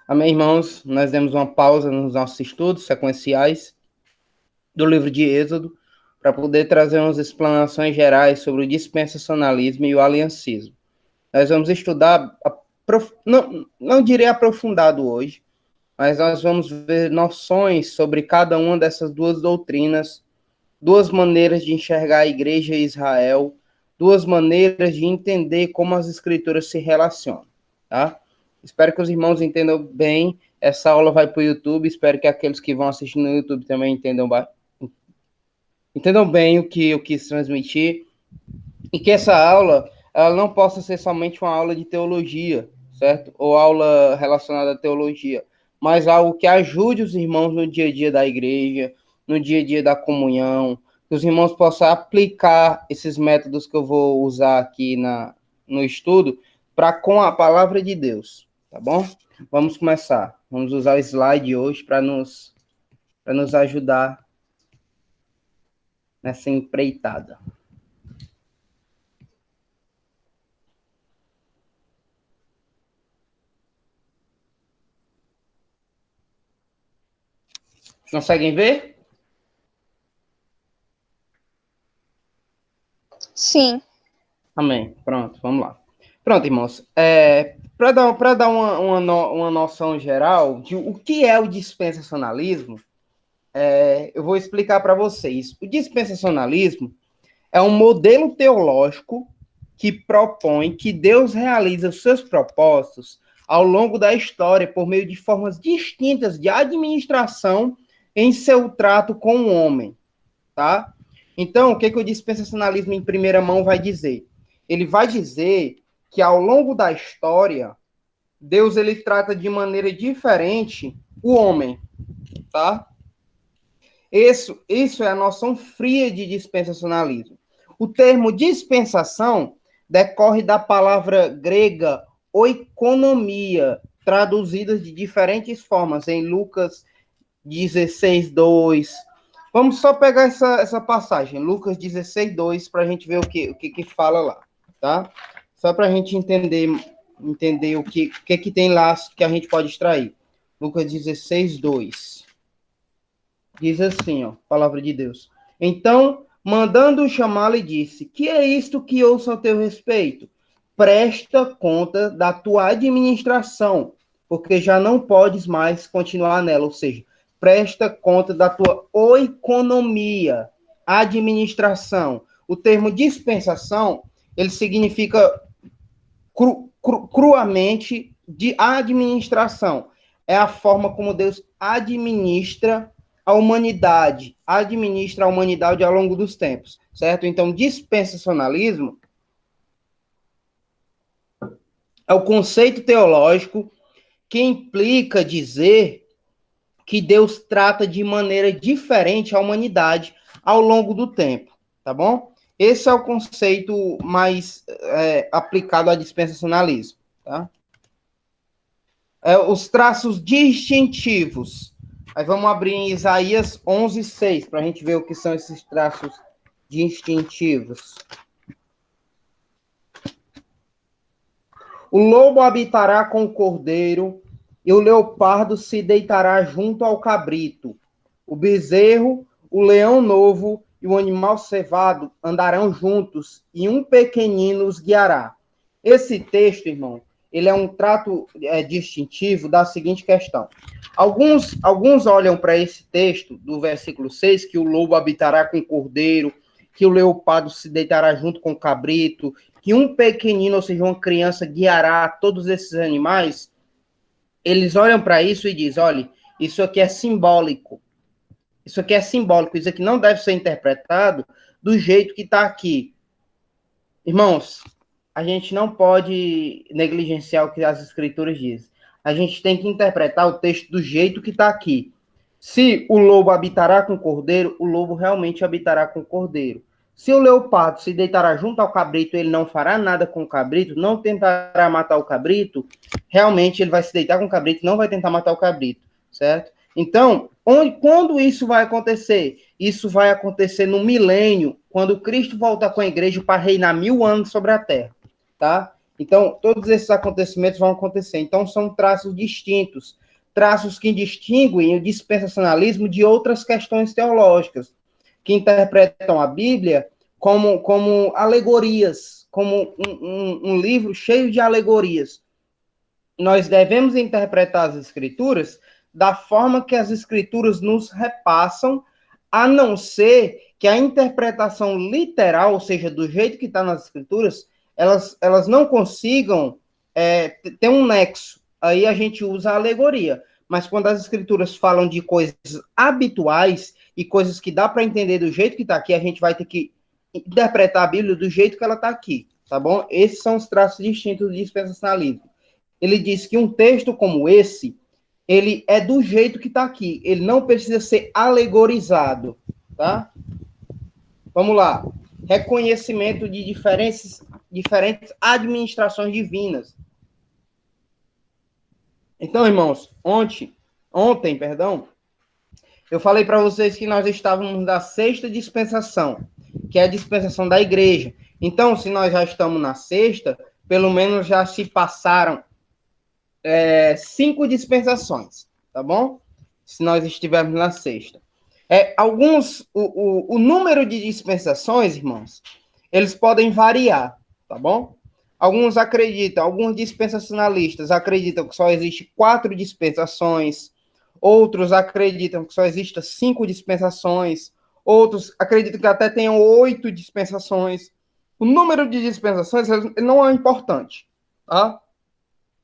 Amém, irmãos? Nós demos uma pausa nos nossos estudos sequenciais do livro de Êxodo para poder trazer umas explanações gerais sobre o dispensacionalismo e o aliancismo. Nós vamos estudar, não direi aprofundado hoje, mas nós vamos ver noções sobre cada uma dessas duas doutrinas, duas maneiras de enxergar a igreja e Israel, duas maneiras de entender como as escrituras se relacionam, tá? Espero que os irmãos entendam bem. Essa aula vai para o YouTube. Espero que aqueles que vão assistir no YouTube também entendam bem o que eu quis transmitir. E que essa aula ela não possa ser somente uma aula de teologia, certo? Ou aula relacionada à teologia, mas algo que ajude os irmãos no dia a dia da igreja, no dia a dia da comunhão, que os irmãos possam aplicar esses métodos que eu vou usar aqui no estudo para com a palavra de Deus, tá bom? Vamos começar. Vamos usar o slide hoje para nos ajudar nessa empreitada. Conseguem ver? Sim. Amém. Pronto, vamos lá. Pronto, irmãos. Para dar uma noção geral de o que é o dispensacionalismo, eu vou explicar para vocês. O dispensacionalismo é um modelo teológico que propõe que Deus realiza os seus propósitos ao longo da história por meio de formas distintas de administração em seu trato com o homem, tá? Então, o que o dispensacionalismo em primeira mão vai dizer? Ele vai dizer que ao longo da história, Deus ele trata de maneira diferente o homem, tá? Isso é a noção fria de dispensacionalismo. O termo dispensação decorre da palavra grega oikonomia, traduzida de diferentes formas em Lucas 16:2. Vamos só pegar essa passagem, Lucas 16:2, para a gente ver o que fala lá, tá? Só para a gente entender o que tem lá que a gente pode extrair. Lucas 16:2. Diz assim, ó, palavra de Deus. Então, mandando-o chamá-lo, lhe disse: que é isto que ouço a teu respeito? Presta conta da tua administração, porque já não podes mais continuar nela. Ou seja, presta conta da tua oikonomia, administração. O termo dispensação, ele significa cruamente de administração. É a forma como Deus administra a humanidade ao longo dos tempos, certo? Então, dispensacionalismo é o conceito teológico que implica dizer que Deus trata de maneira diferente a humanidade ao longo do tempo, tá bom? Esse é o conceito mais aplicado ao dispensacionalismo, tá? Os traços distintivos. Aí vamos abrir em Isaías 11:6 para a gente ver o que são esses traços distintivos. O lobo habitará com o cordeiro e o leopardo se deitará junto ao cabrito. O bezerro, o leão novo e o animal cevado andarão juntos e um pequenino os guiará. Esse texto, irmão, ele é um trato distintivo da seguinte questão. Alguns olham para esse texto do versículo 6, que o lobo habitará com o cordeiro, que o leopardo se deitará junto com o cabrito, que um pequenino, ou seja, uma criança, guiará todos esses animais. Eles olham para isso e dizem, olha, isso aqui é simbólico. Isso aqui é simbólico, isso aqui não deve ser interpretado do jeito que está aqui. Irmãos, a gente não pode negligenciar o que as escrituras dizem. A gente tem que interpretar o texto do jeito que está aqui. Se o lobo habitará com o cordeiro, o lobo realmente habitará com o cordeiro. Se o leopardo se deitará junto ao cabrito, ele não fará nada com o cabrito, não tentará matar o cabrito, realmente ele vai se deitar com o cabrito, não vai tentar matar o cabrito, certo? Então, quando isso vai acontecer? Isso vai acontecer no milênio, quando Cristo volta com a igreja para reinar 1000 anos sobre a terra, tá? Então, todos esses acontecimentos vão acontecer. Então, são traços distintos, traços que distinguem o dispensacionalismo de outras questões teológicas, que interpretam a Bíblia como alegorias, como um livro cheio de alegorias. Nós devemos interpretar as Escrituras da forma que as Escrituras nos repassam, a não ser que a interpretação literal, ou seja, do jeito que está nas Escrituras, elas não consigam ter um nexo. Aí a gente usa a alegoria. Mas quando as Escrituras falam de coisas habituais e coisas que dá para entender do jeito que está aqui, a gente vai ter que interpretar a Bíblia do jeito que ela está aqui, tá bom? Esses são os traços distintos do dispensacionalismo. Ele diz que um texto como esse, ele é do jeito que está aqui. Ele não precisa ser alegorizado, tá? Vamos lá. Reconhecimento de diferentes administrações divinas. Então, irmãos, ontem, eu falei para vocês que nós estávamos na sexta dispensação, que é a dispensação da igreja. Então, se nós já estamos na sexta, pelo menos já se passaram 5 dispensações, tá bom? Se nós estivermos na sexta. O número de dispensações, irmãos, eles podem variar, tá bom? Alguns dispensacionalistas acreditam que só existe 4 dispensações, outros acreditam que só existam 5 dispensações, outros acreditam que até tenham 8 dispensações. O número de dispensações não é importante, tá?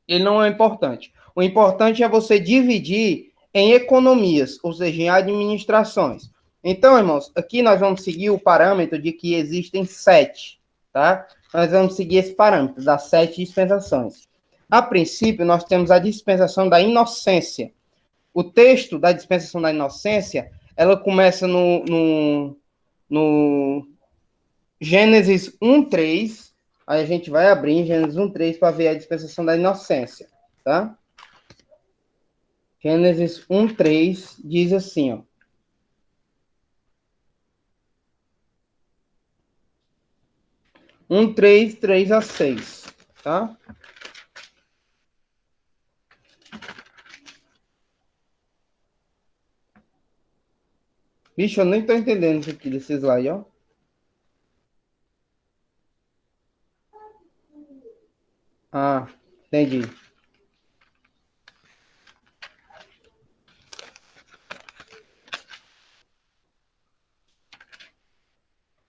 Ele não é importante. O importante é você dividir em economias, ou seja, em administrações. Então, irmãos, aqui nós vamos seguir o parâmetro de que existem 7, tá? Nós vamos seguir esse parâmetro das 7 dispensações. A princípio, nós temos a dispensação da inocência. O texto da dispensação da inocência, ela começa no Gênesis 1:3. Aí a gente vai abrir em Gênesis 1:3 para ver a dispensação da inocência, tá? Gênesis 1:3 diz assim, ó. Um 3:3-6, tá? Bicho, eu nem tô entendendo isso aqui desse slide, ó. Ah, entendi.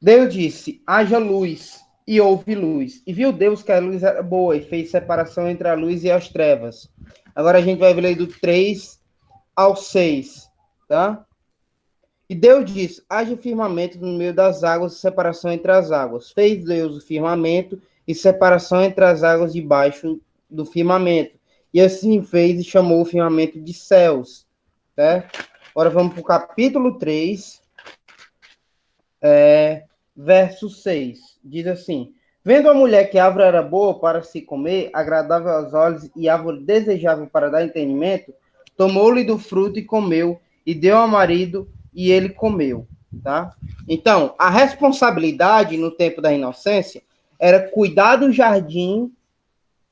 Deus disse, haja luz, e houve luz. E viu Deus que a luz era boa, e fez separação entre a luz e as trevas. Agora a gente vai ler do 3 ao 6, tá? E Deus disse, haja firmamento no meio das águas, e separação entre as águas. Fez Deus o firmamento, e separação entre as águas debaixo do firmamento. E assim fez, e chamou o firmamento de céus, certo? Agora vamos para o capítulo 3, verso 6, diz assim, vendo a mulher que a árvore era boa para se comer, agradável aos olhos e árvore desejável para dar entendimento, tomou-lhe do fruto e comeu, e deu ao marido, e ele comeu, tá? Então, a responsabilidade no tempo da inocência era cuidar do jardim,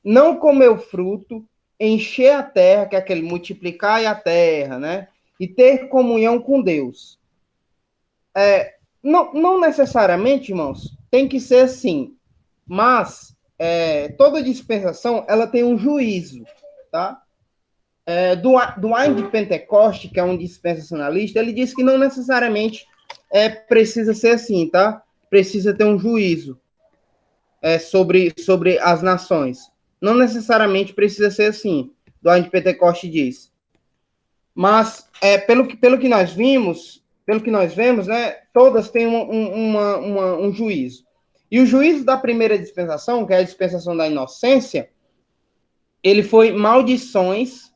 não comer o fruto, encher a terra, que é aquele multiplicar a terra, né? E ter comunhão com Deus. Não necessariamente, irmãos, tem que ser assim, mas toda dispensação ela tem um juízo, tá? Do de Pentecoste, que é um dispensacionalista, ele diz que não necessariamente precisa ser assim, tá? Precisa ter um juízo sobre as nações. Não necessariamente precisa ser assim, do de Pentecoste diz. Mas, pelo que nós vimos, né, todas têm um juízo. E o juízo da primeira dispensação, que é a dispensação da inocência, ele foi maldições,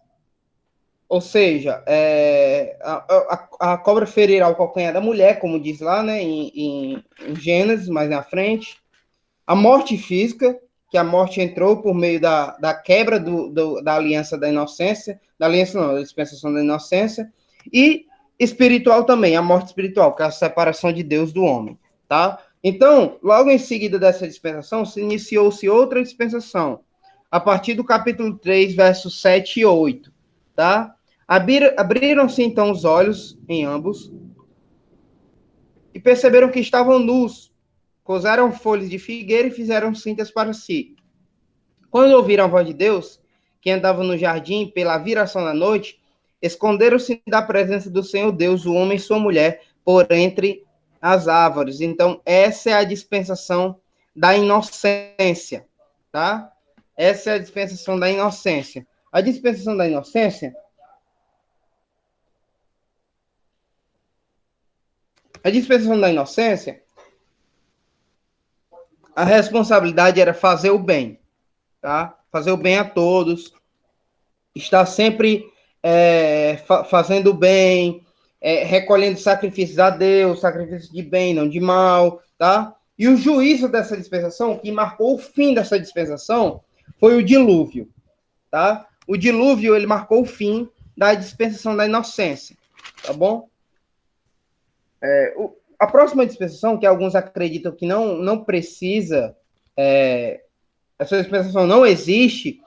ou seja, a cobra ferirá o calcanhar da mulher, como diz lá, né, em Gênesis, mais na frente. A morte física, que a morte entrou por meio da quebra da aliança da inocência, da dispensação da inocência, e espiritual também, a morte espiritual, que é a separação de Deus do homem, tá? Então, logo em seguida dessa dispensação, se iniciou-se outra dispensação, a partir do capítulo 3, versos 7 e 8, tá? Abriram-se então os olhos em ambos e perceberam que estavam nus, cosaram folhas de figueira e fizeram cintas para si. Quando ouviram a voz de Deus, que andava no jardim pela viração da noite, esconderam-se da presença do Senhor Deus, o homem e sua mulher, por entre as árvores. Então, essa é a dispensação da inocência, tá? Essa é a dispensação da inocência. A dispensação da inocência, a responsabilidade era fazer o bem, tá? Fazer o bem a todos, estar sempre fazendo o bem, recolhendo sacrifícios a Deus, sacrifícios de bem, não de mal, tá? E o juízo dessa dispensação, que marcou o fim dessa dispensação, foi o dilúvio, tá? O dilúvio, ele marcou o fim da dispensação da inocência, tá bom? A próxima dispensação, que alguns acreditam que não precisa, essa dispensação não existe,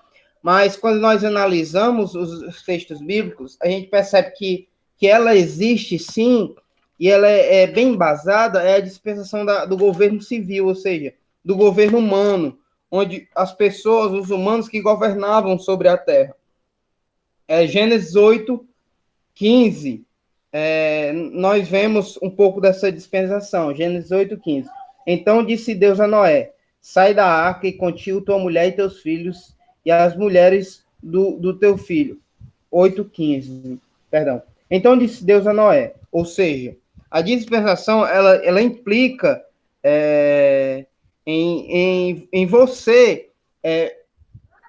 mas quando nós analisamos os textos bíblicos, a gente percebe que ela existe sim, e ela é bem embasada, é a dispensação do governo civil, ou seja, do governo humano, onde as pessoas, os humanos que governavam sobre a terra. Gênesis 8, 15, nós vemos um pouco dessa dispensação. Gênesis 8, 15. Então disse Deus a Noé: sai da arca e contigo tua mulher e teus filhos e as mulheres do teu filho. 8, 15. Perdão. Então disse Deus a Noé. Ou seja, a dispensação, ela implica em você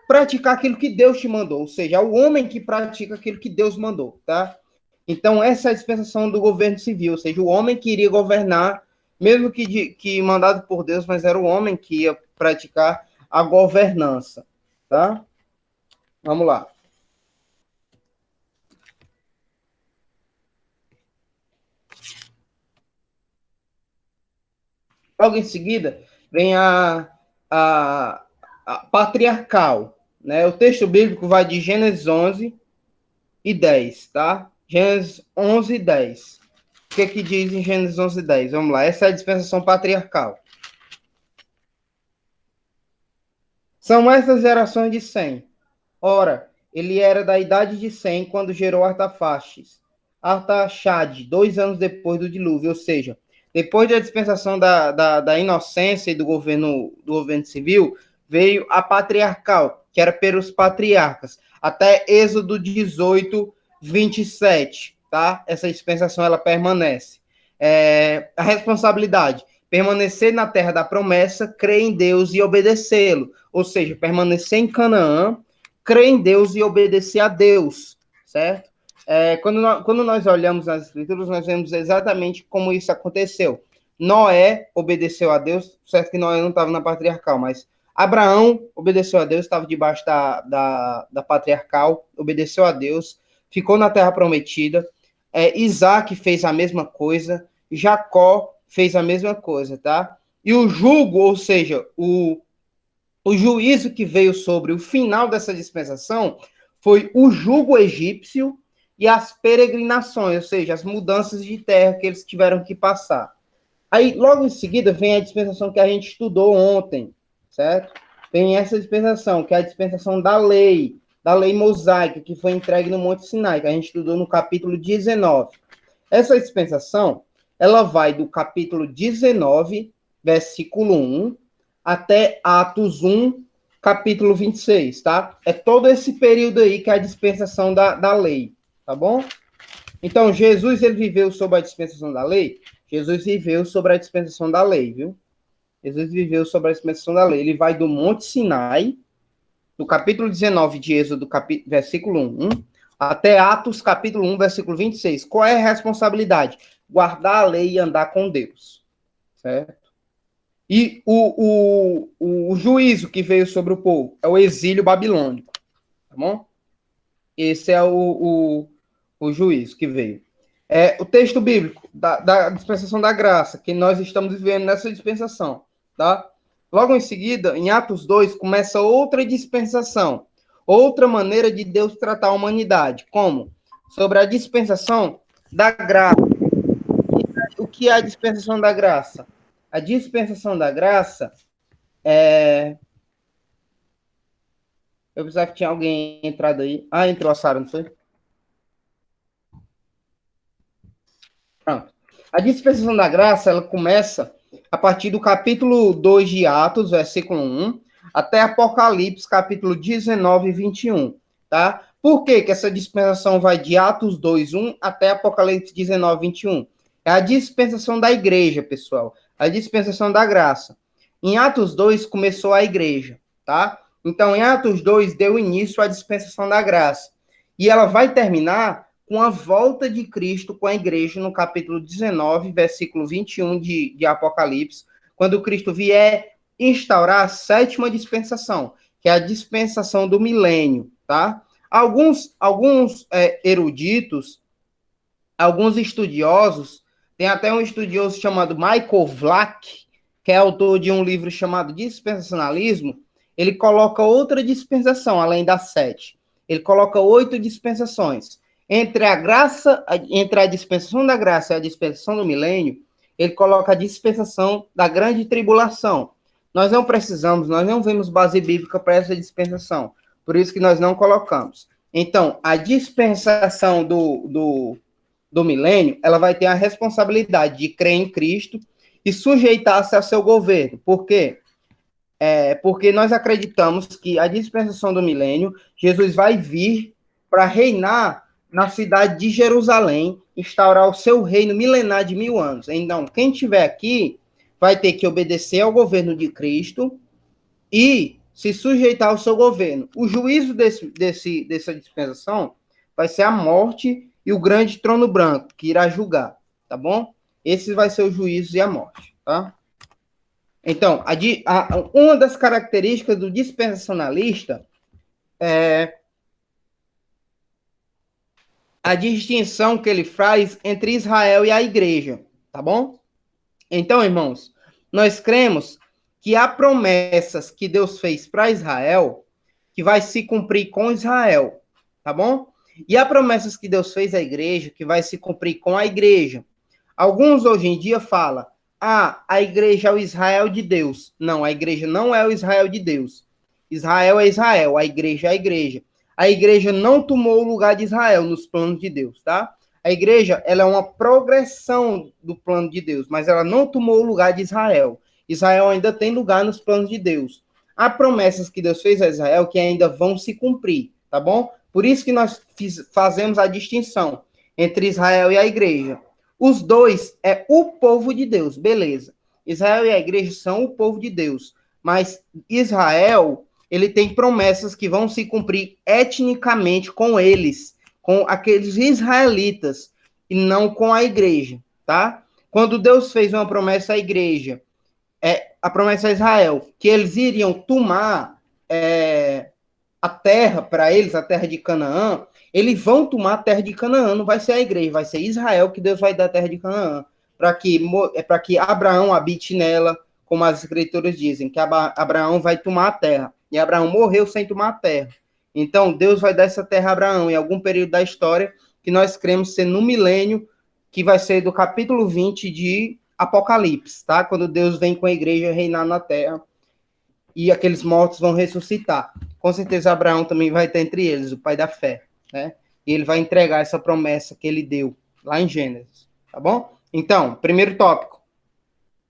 praticar aquilo que Deus te mandou. Ou seja, é o homem que pratica aquilo que Deus mandou, tá? Então, essa é a dispensação do governo civil, ou seja, o homem que iria governar, mesmo que mandado por Deus, mas era o homem que ia praticar a governança, tá? Vamos lá. Logo em seguida, vem a patriarcal, né? O texto bíblico vai de Gênesis 11 e 10, tá? Gênesis 11 e 10. O que diz em Gênesis 11 e 10? Vamos lá, essa é a dispensação patriarcal. São essas gerações de Sem. Ora, ele era da idade de Sem quando gerou Artafaxes. Artaxade, 2 anos depois do dilúvio, ou seja, depois da dispensação da inocência e do governo civil, veio a patriarcal, que era pelos patriarcas, até Êxodo 18, 27, tá? Essa dispensação, ela permanece. A responsabilidade, permanecer na terra da promessa, crer em Deus e obedecê-lo, ou seja, permanecer em Canaã, crer em Deus e obedecer a Deus, certo? Quando nós olhamos nas escrituras, nós vemos exatamente como isso aconteceu. Noé obedeceu a Deus, certo que Noé não estava na patriarcal, mas Abraão obedeceu a Deus, estava debaixo da patriarcal, obedeceu a Deus, ficou na terra prometida. Isaac fez a mesma coisa, Jacó fez a mesma coisa, tá? E o jugo, ou seja, o juízo que veio sobre o final dessa dispensação foi o jugo egípcio e as peregrinações, ou seja, as mudanças de terra que eles tiveram que passar. Aí, logo em seguida, vem a dispensação que a gente estudou ontem, certo? Vem essa dispensação, que é a dispensação da lei mosaica, que foi entregue no Monte Sinai, que a gente estudou no capítulo 19. Essa dispensação, ela vai do capítulo 19, versículo 1, até Atos 1, capítulo 26, tá? É todo esse período aí que é a dispensação da lei, tá bom? Então, Jesus, ele viveu sob a dispensação da lei? Jesus viveu sobre a dispensação da lei, viu? Jesus viveu sobre a dispensação da lei. Ele vai do Monte Sinai, no capítulo 19 de Êxodo, versículo 1, até Atos, capítulo 1, versículo 26. Qual é a responsabilidade? Guardar a lei e andar com Deus, certo? E o juízo que veio sobre o povo é o exílio babilônico, tá bom? Esse é o juízo que veio. O texto bíblico da dispensação da graça, que nós estamos vivendo nessa dispensação, tá? Logo em seguida, em Atos 2, começa outra dispensação, outra maneira de Deus tratar a humanidade, como? Sobre a dispensação da graça. O que é a dispensação da graça? A dispensação da graça é... Eu precisava que tinha alguém entrado aí. Ah, entrou a Sara, não foi? Pronto. A dispensação da graça, ela começa a partir do capítulo 2 de Atos, versículo 1, até Apocalipse, capítulo 19 e 21, tá? Por que essa dispensação vai de Atos 2, 1 até Apocalipse 19, 21? É a dispensação da igreja, pessoal. A dispensação da graça. Em Atos 2 começou a igreja, tá? Então, em Atos 2 deu início à dispensação da graça. E ela vai terminar com a volta de Cristo com a igreja no capítulo 19, versículo 21 de Apocalipse, quando Cristo vier instaurar a sétima dispensação, que é a dispensação do milênio, tá? Alguns eruditos, alguns estudiosos, tem até um estudioso chamado Michael Vlach, que é autor de um livro chamado Dispensacionalismo, ele coloca outra dispensação, além das 7. Ele coloca 8 dispensações. Entre a graça, entre a dispensação da graça e a dispensação do milênio, ele coloca a dispensação da grande tribulação. Nós não precisamos, nós não vemos base bíblica para essa dispensação. Por isso que nós não colocamos. Então, a dispensação do milênio, ela vai ter a responsabilidade de crer em Cristo e sujeitar-se ao seu governo. Por quê? Porque nós acreditamos que a dispensação do milênio, Jesus vai vir para reinar na cidade de Jerusalém, instaurar o seu reino milenar de 1000 anos. Então, quem estiver aqui vai ter que obedecer ao governo de Cristo e se sujeitar ao seu governo. O juízo dessa dispensação vai ser a morte e o grande trono branco, que irá julgar, tá bom? Esse vai ser o juízo e a morte, tá? Então, uma das características do dispensacionalista é a distinção que ele faz entre Israel e a igreja, tá bom? Então, irmãos, nós cremos que há promessas que Deus fez para Israel que vai se cumprir com Israel, tá bom? E há promessas que Deus fez à igreja que vai se cumprir com a igreja. Alguns hoje em dia falam, a igreja é o Israel de Deus. Não, a igreja não é o Israel de Deus. Israel é Israel, a igreja é a igreja. A igreja não tomou o lugar de Israel nos planos de Deus, tá? A igreja, ela é uma progressão do plano de Deus, mas ela não tomou o lugar de Israel. Israel ainda tem lugar nos planos de Deus. Há promessas que Deus fez a Israel que ainda vão se cumprir, tá bom? Por isso que nós fazemos a distinção entre Israel e a igreja. Os dois é o povo de Deus, beleza. Israel e a igreja são o povo de Deus, mas Israel, ele tem promessas que vão se cumprir etnicamente com eles, com aqueles israelitas, e não com a igreja, tá? Quando Deus fez uma promessa à igreja, a promessa a Israel, que eles iriam tomar a terra para eles, a terra de Canaã, eles vão tomar a terra de Canaã, não vai ser a igreja, vai ser Israel que Deus vai dar a terra de Canaã, para que Abraão habite nela, como as escrituras dizem, que Abraão vai tomar a terra. E Abraão morreu sem tomar a terra. Então, Deus vai dar essa terra a Abraão em algum período da história que nós cremos ser no milênio, que vai ser do capítulo 20 de Apocalipse, tá? Quando Deus vem com a igreja reinar na terra e aqueles mortos vão ressuscitar. Com certeza Abraão também vai estar entre eles, o pai da fé, né? E ele vai entregar essa promessa que ele deu lá em Gênesis, tá bom? Então, primeiro tópico.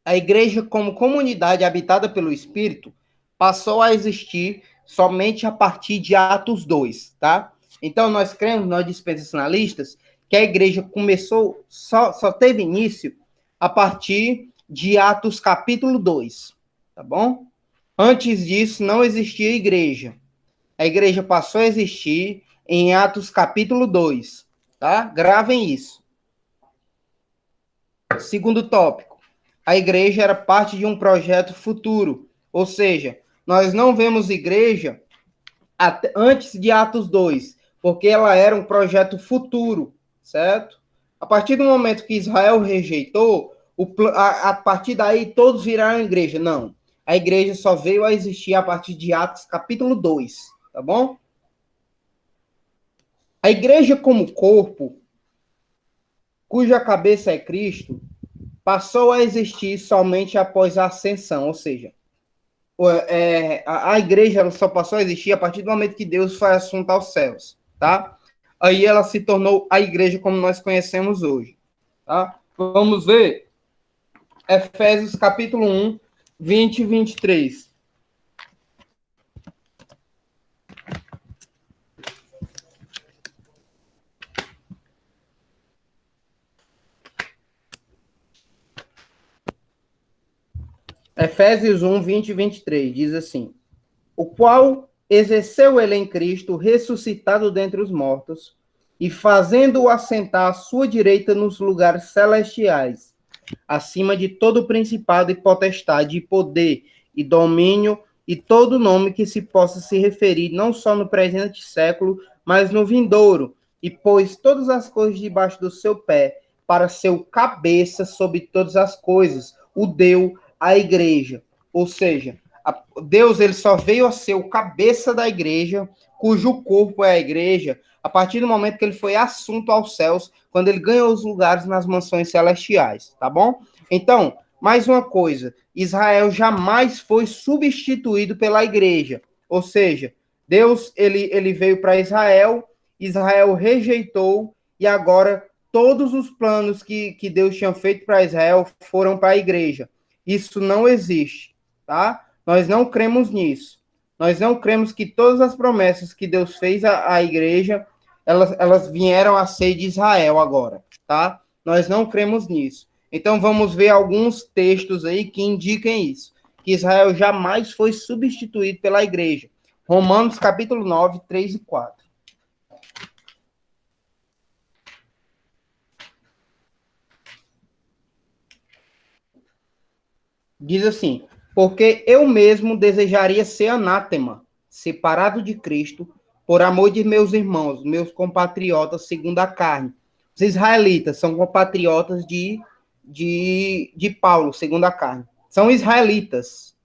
A igreja como comunidade habitada pelo Espírito passou a existir somente a partir de Atos 2, tá? Então, nós cremos, nós dispensacionalistas, que a igreja começou, só teve início a partir de Atos capítulo 2, tá bom? Antes disso, não existia igreja. A igreja passou a existir em Atos capítulo 2, tá? Gravem isso. Segundo tópico. A igreja era parte de um projeto futuro, ou seja, nós não vemos igreja antes de Atos 2, porque ela era um projeto futuro, certo? A partir do momento que Israel rejeitou, a partir daí todos viraram igreja. Não. A igreja só veio a existir a partir de Atos capítulo 2, tá bom? A igreja como corpo, cuja cabeça é Cristo, passou a existir somente após a ascensão, ou seja, a igreja ela só passou a existir a partir do momento que Deus foi assunto aos céus, tá? Aí ela se tornou a igreja como nós conhecemos hoje, tá? Vamos ver Efésios capítulo 1, 20 e 23. Efésios 1, 20 e 23 diz assim: o qual exerceu ele em Cristo, ressuscitado dentre os mortos, e fazendo-o assentar à sua direita nos lugares celestiais, acima de todo principado e potestade, e poder, e domínio, e todo nome que se possa se referir, não só no presente século, mas no vindouro, e pôs todas as coisas debaixo do seu pé, para ser o cabeça sobre todas as coisas, o deu à igreja. Ou seja, Deus ele só veio a ser o cabeça da igreja, cujo corpo é a igreja, a partir do momento que ele foi assunto aos céus, quando ele ganhou os lugares nas mansões celestiais, tá bom? Então, mais uma coisa, Israel jamais foi substituído pela igreja, ou seja, Deus ele veio para Israel, Israel rejeitou e agora todos os planos que Deus tinha feito para Israel foram para a igreja. Isso não existe, tá? Nós não cremos nisso. Nós não cremos que todas as promessas que Deus fez à igreja, elas vieram a ser de Israel agora, tá? Nós não cremos nisso. Então vamos ver alguns textos aí que indiquem isso, que Israel jamais foi substituído pela igreja. Romanos capítulo 9, 3 e 4. Diz assim: porque eu mesmo desejaria ser anátema, separado de Cristo, por amor de meus irmãos, meus compatriotas segundo a carne. Os israelitas são compatriotas de Paulo, segundo a carne. São israelitas,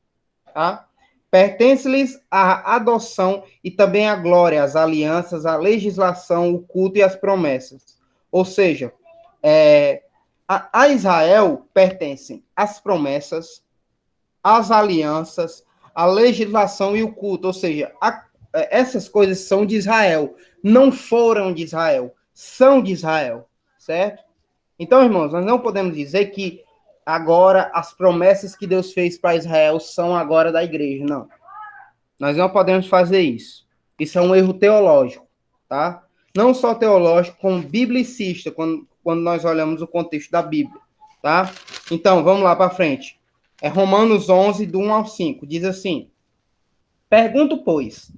tá? Pertence-lhes a adoção e também a glória, as alianças, a legislação, o culto e as promessas. Ou seja, a Israel pertencem as promessas, as alianças, a legislação e o culto, ou seja, essas coisas são de Israel, não foram de Israel, são de Israel, certo? Então, irmãos, nós não podemos dizer que agora as promessas que Deus fez para Israel são agora da igreja, não. Nós não podemos fazer isso. Isso é um erro teológico, tá? Não só teológico, como biblicista, quando nós olhamos o contexto da Bíblia, tá? Então, vamos lá para frente. É Romanos 11, do 1 ao 5, diz assim: pergunto, pois,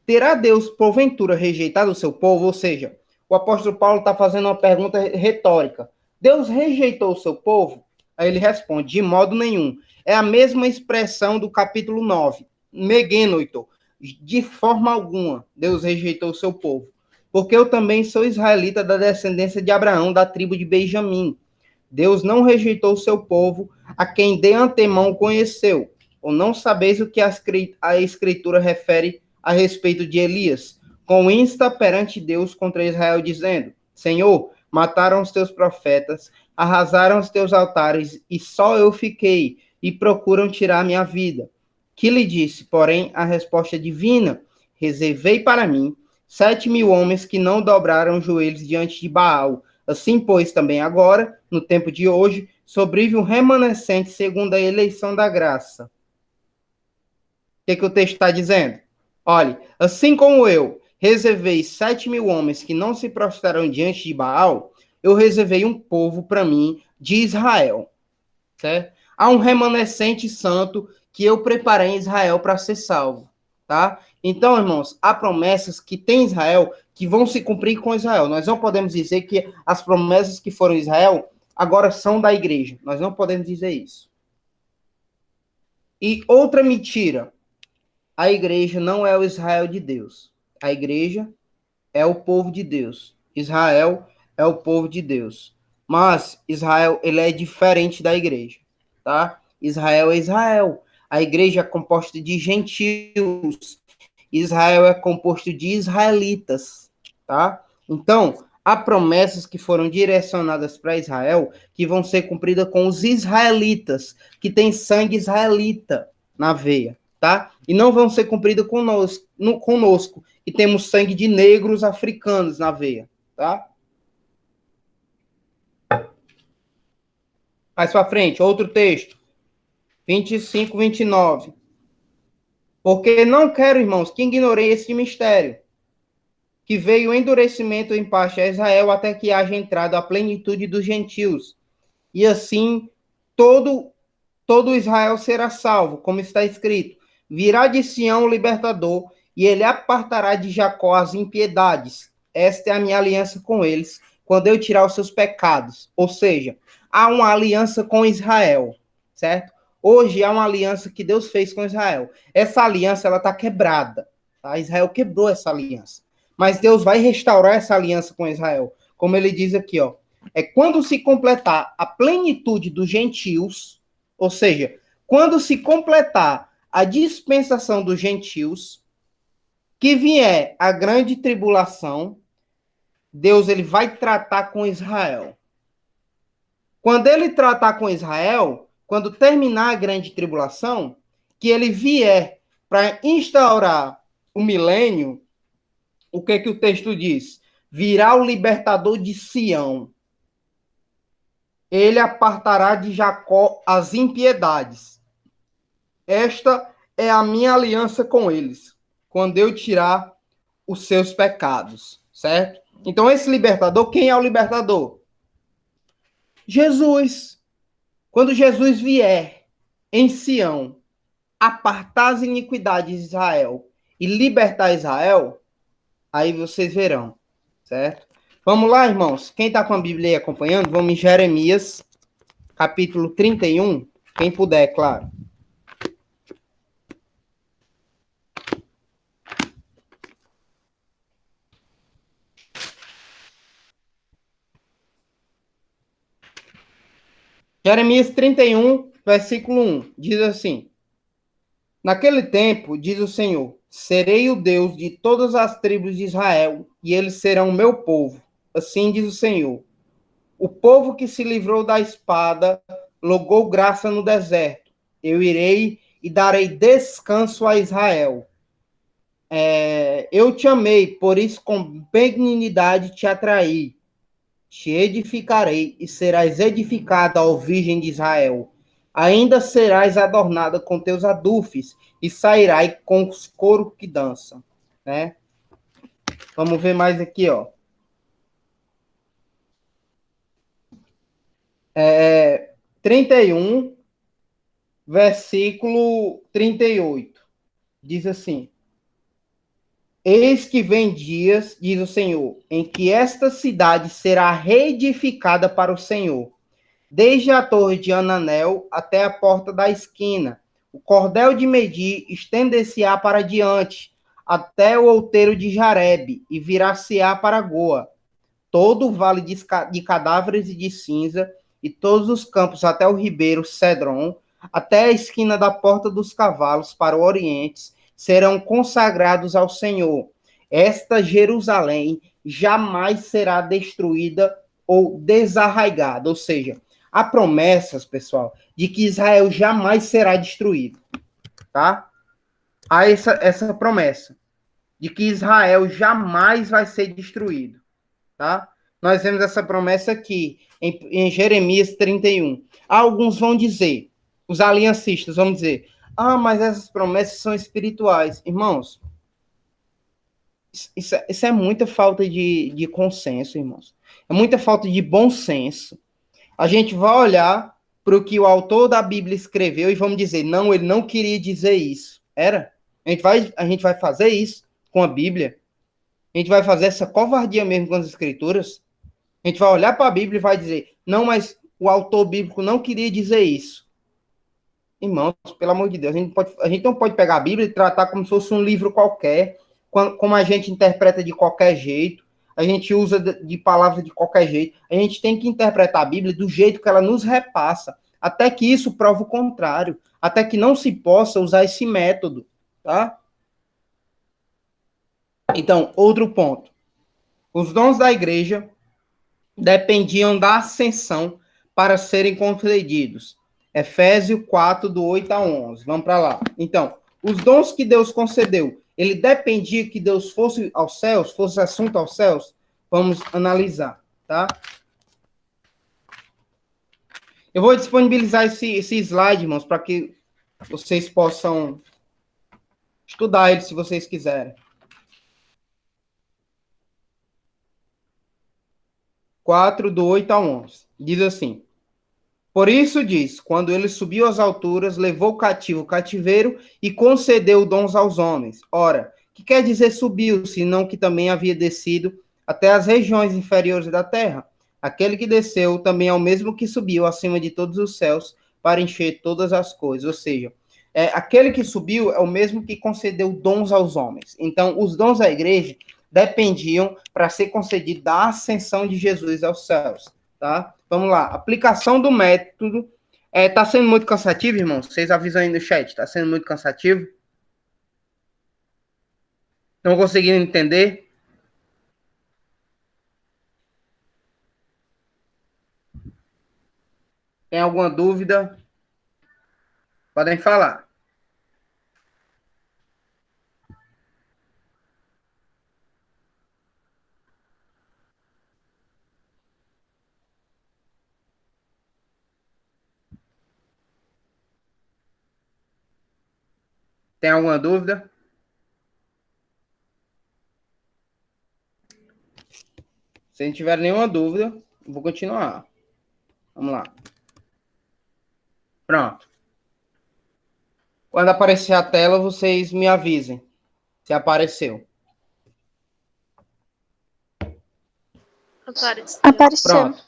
terá Deus porventura rejeitado o seu povo? Ou seja, o apóstolo Paulo está fazendo uma pergunta retórica. Deus rejeitou o seu povo? Aí ele responde: de modo nenhum. É a mesma expressão do capítulo 9. Megenoito. De forma alguma, Deus rejeitou o seu povo. Porque eu também sou israelita da descendência de Abraão, da tribo de Benjamim. Deus não rejeitou o seu povo, a quem de antemão conheceu. Ou não sabeis o que a Escritura refere a respeito de Elias, com insta perante Deus contra Israel, dizendo: Senhor, mataram os teus profetas, arrasaram os teus altares, e só eu fiquei, e procuram tirar minha vida. Que lhe disse, porém, a resposta divina: reservei para mim 7.000 homens que não dobraram os joelhos diante de Baal. Assim, pois, também agora, no tempo de hoje, sobrevive um remanescente segundo a eleição da graça. O que o texto está dizendo? Olhe, assim como eu reservei 7.000 homens que não se prostraram diante de Baal, eu reservei um povo para mim de Israel. Certo? Há um remanescente santo que eu preparei em Israel para ser salvo. Tá? Então, irmãos, há promessas que tem Israel que vão se cumprir com Israel. Nós não podemos dizer que as promessas que foram em Israel agora são da igreja. Nós não podemos dizer isso. E outra mentira: a igreja não é o Israel de Deus. A igreja é o povo de Deus. Israel é o povo de Deus. Mas Israel, ele é diferente da igreja, tá? Israel é Israel. A igreja é composta de gentios. Israel é composto de israelitas, tá? Então, há promessas que foram direcionadas para Israel que vão ser cumpridas com os israelitas, que têm sangue israelita na veia, tá? E não vão ser cumpridas conosco, que temos sangue de negros africanos na veia, tá? Mais para frente, outro texto, 25, 29. Porque não quero, irmãos, que ignorei esse mistério, que veio o endurecimento em parte a Israel até que haja entrado a plenitude dos gentios. E assim todo Israel será salvo, como está escrito. Virá de Sião o libertador, e ele apartará de Jacó as impiedades. Esta é a minha aliança com eles, quando eu tirar os seus pecados. Ou seja, há uma aliança com Israel, certo? Hoje há uma aliança que Deus fez com Israel. Essa aliança ela está quebrada. Tá? Israel quebrou essa aliança. Mas Deus vai restaurar essa aliança com Israel. Como ele diz aqui, ó. É quando se completar a plenitude dos gentios, ou seja, quando se completar a dispensação dos gentios, que vier a grande tribulação, Deus ele vai tratar com Israel. Quando ele tratar com Israel, quando terminar a grande tribulação, que ele vier para instaurar o milênio, o que o texto diz? Virá o libertador de Sião. Ele apartará de Jacó as impiedades. Esta é a minha aliança com eles, quando eu tirar os seus pecados, certo? Então, esse libertador, quem é o libertador? Jesus. Quando Jesus vier em Sião, apartar as iniquidades de Israel e libertar Israel, aí vocês verão, certo? Vamos lá, irmãos. Quem está com a Bíblia aí acompanhando, vamos em Jeremias, capítulo 31, quem puder, claro. Jeremias 31, versículo 1, diz assim: Naquele tempo, diz o Senhor, serei o Deus de todas as tribos de Israel, e eles serão o meu povo. Assim diz o Senhor. O povo que se livrou da espada logrou graça no deserto. Eu irei e darei descanso a Israel. Eu te amei, por isso com benignidade te atraí. Te edificarei e serás edificada, ó Virgem de Israel. Ainda serás adornada com teus adufes e sairás com os coros que dançam, né? Vamos ver mais aqui, ó. 31, versículo 38. Diz assim: Eis que vem dias, diz o Senhor, em que esta cidade será reedificada para o Senhor, desde a torre de Ananel até a porta da esquina. O cordel de medir estender-se-á para diante, até o outeiro de Jarebe, e virar-se-á para Goa. Todo o vale de cadáveres e de cinza, e todos os campos até o ribeiro Cedron, até a esquina da porta dos cavalos para o oriente, serão consagrados ao Senhor. Esta Jerusalém jamais será destruída ou desarraigada, ou seja, há promessas, pessoal, de que Israel jamais será destruído, tá? Há essa promessa de que Israel jamais vai ser destruído, tá? Nós vemos essa promessa aqui em Jeremias 31. Alguns vão dizer, os aliancistas vão dizer, mas essas promessas são espirituais. Irmãos, isso é muita falta de consenso, irmãos. É muita falta de bom senso. A gente vai olhar para o que o autor da Bíblia escreveu e vamos dizer, não, ele não queria dizer isso. Era? A gente vai fazer isso com a Bíblia? A gente vai fazer essa covardia mesmo com as escrituras? A gente vai olhar para a Bíblia e vai dizer, não, mas o autor bíblico não queria dizer isso. Irmãos, pelo amor de Deus, a gente não pode pegar a Bíblia e tratar como se fosse um livro qualquer, como a gente interpreta de qualquer jeito. a gente usa de palavras de qualquer jeito. A gente tem que interpretar a Bíblia do jeito que ela nos repassa, até que isso prove o contrário, até que não se possa usar esse método, tá? Então, outro ponto. Os dons da igreja dependiam da ascensão para serem concedidos. Efésios 4, do 8 a 11. Vamos para lá. Então, os dons que Deus concedeu, ele dependia que Deus fosse aos céus, fosse assunto aos céus? Vamos analisar, tá? Eu vou disponibilizar esse slide, irmãos, para que vocês possam estudar ele, se vocês quiserem. 4, do 8 a 11. Diz assim: por isso diz, quando ele subiu às alturas, levou cativo o cativeiro e concedeu dons aos homens. Ora, que quer dizer subiu, senão que também havia descido até as regiões inferiores da terra? Aquele que desceu também é o mesmo que subiu acima de todos os céus para encher todas as coisas. Ou seja, aquele que subiu é o mesmo que concedeu dons aos homens. Então, os dons da igreja dependiam para ser concedido da ascensão de Jesus aos céus, tá? Vamos lá, aplicação do método. Tá sendo muito cansativo, irmãos? Vocês avisam aí no chat, tá sendo muito cansativo? Não conseguindo entender? Tem alguma dúvida? Podem falar. Tem alguma dúvida? Se não tiver nenhuma dúvida, vou continuar. Vamos lá. Pronto. Quando aparecer a tela, vocês me avisem se apareceu. Apareceu. Pronto.